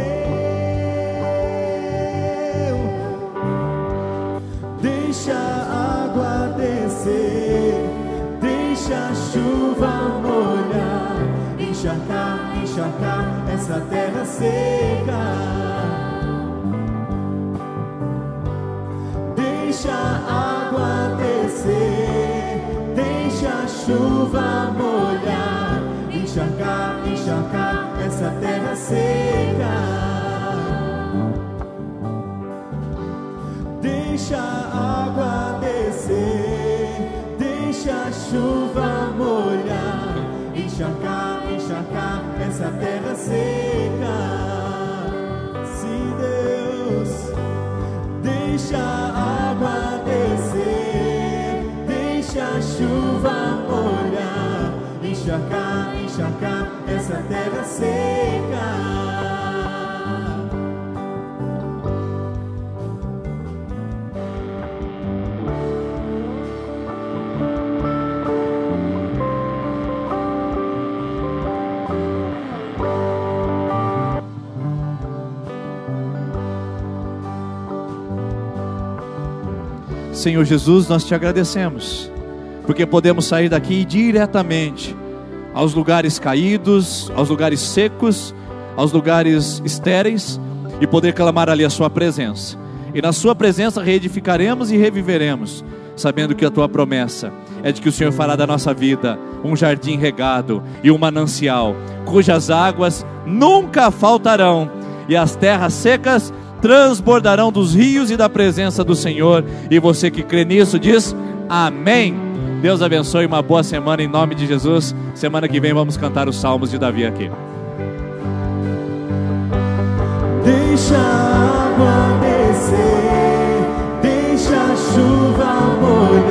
D: Deixa a água descer, deixa a chuva molhar, encharcar, encharcar essa terra seca. Deixa a água descer, deixa a chuva molhar, encharcar, encharcar essa terra seca. Deixa a água descer, deixa a chuva molhar, encharcar, encharcar essa terra seca. Sim, Deus, deixa a água descer, deixa a chuva molhar, encharcar, encharcar essa terra seca.
C: Senhor Jesus, nós te agradecemos, porque podemos sair daqui diretamente aos lugares caídos, aos lugares secos, aos lugares estéreis, e poder clamar ali a sua presença. E na sua presença reedificaremos e reviveremos, sabendo que a tua promessa é de que o Senhor fará da nossa vida um jardim regado e um manancial, cujas águas nunca faltarão, e as terras secas transbordarão dos rios e da presença do Senhor. E você que crê nisso diz amém. Deus abençoe, uma boa semana em nome de Jesus. Semana que vem vamos cantar os Salmos de Davi aqui.
D: Deixa a água descer, deixa a chuva molhar,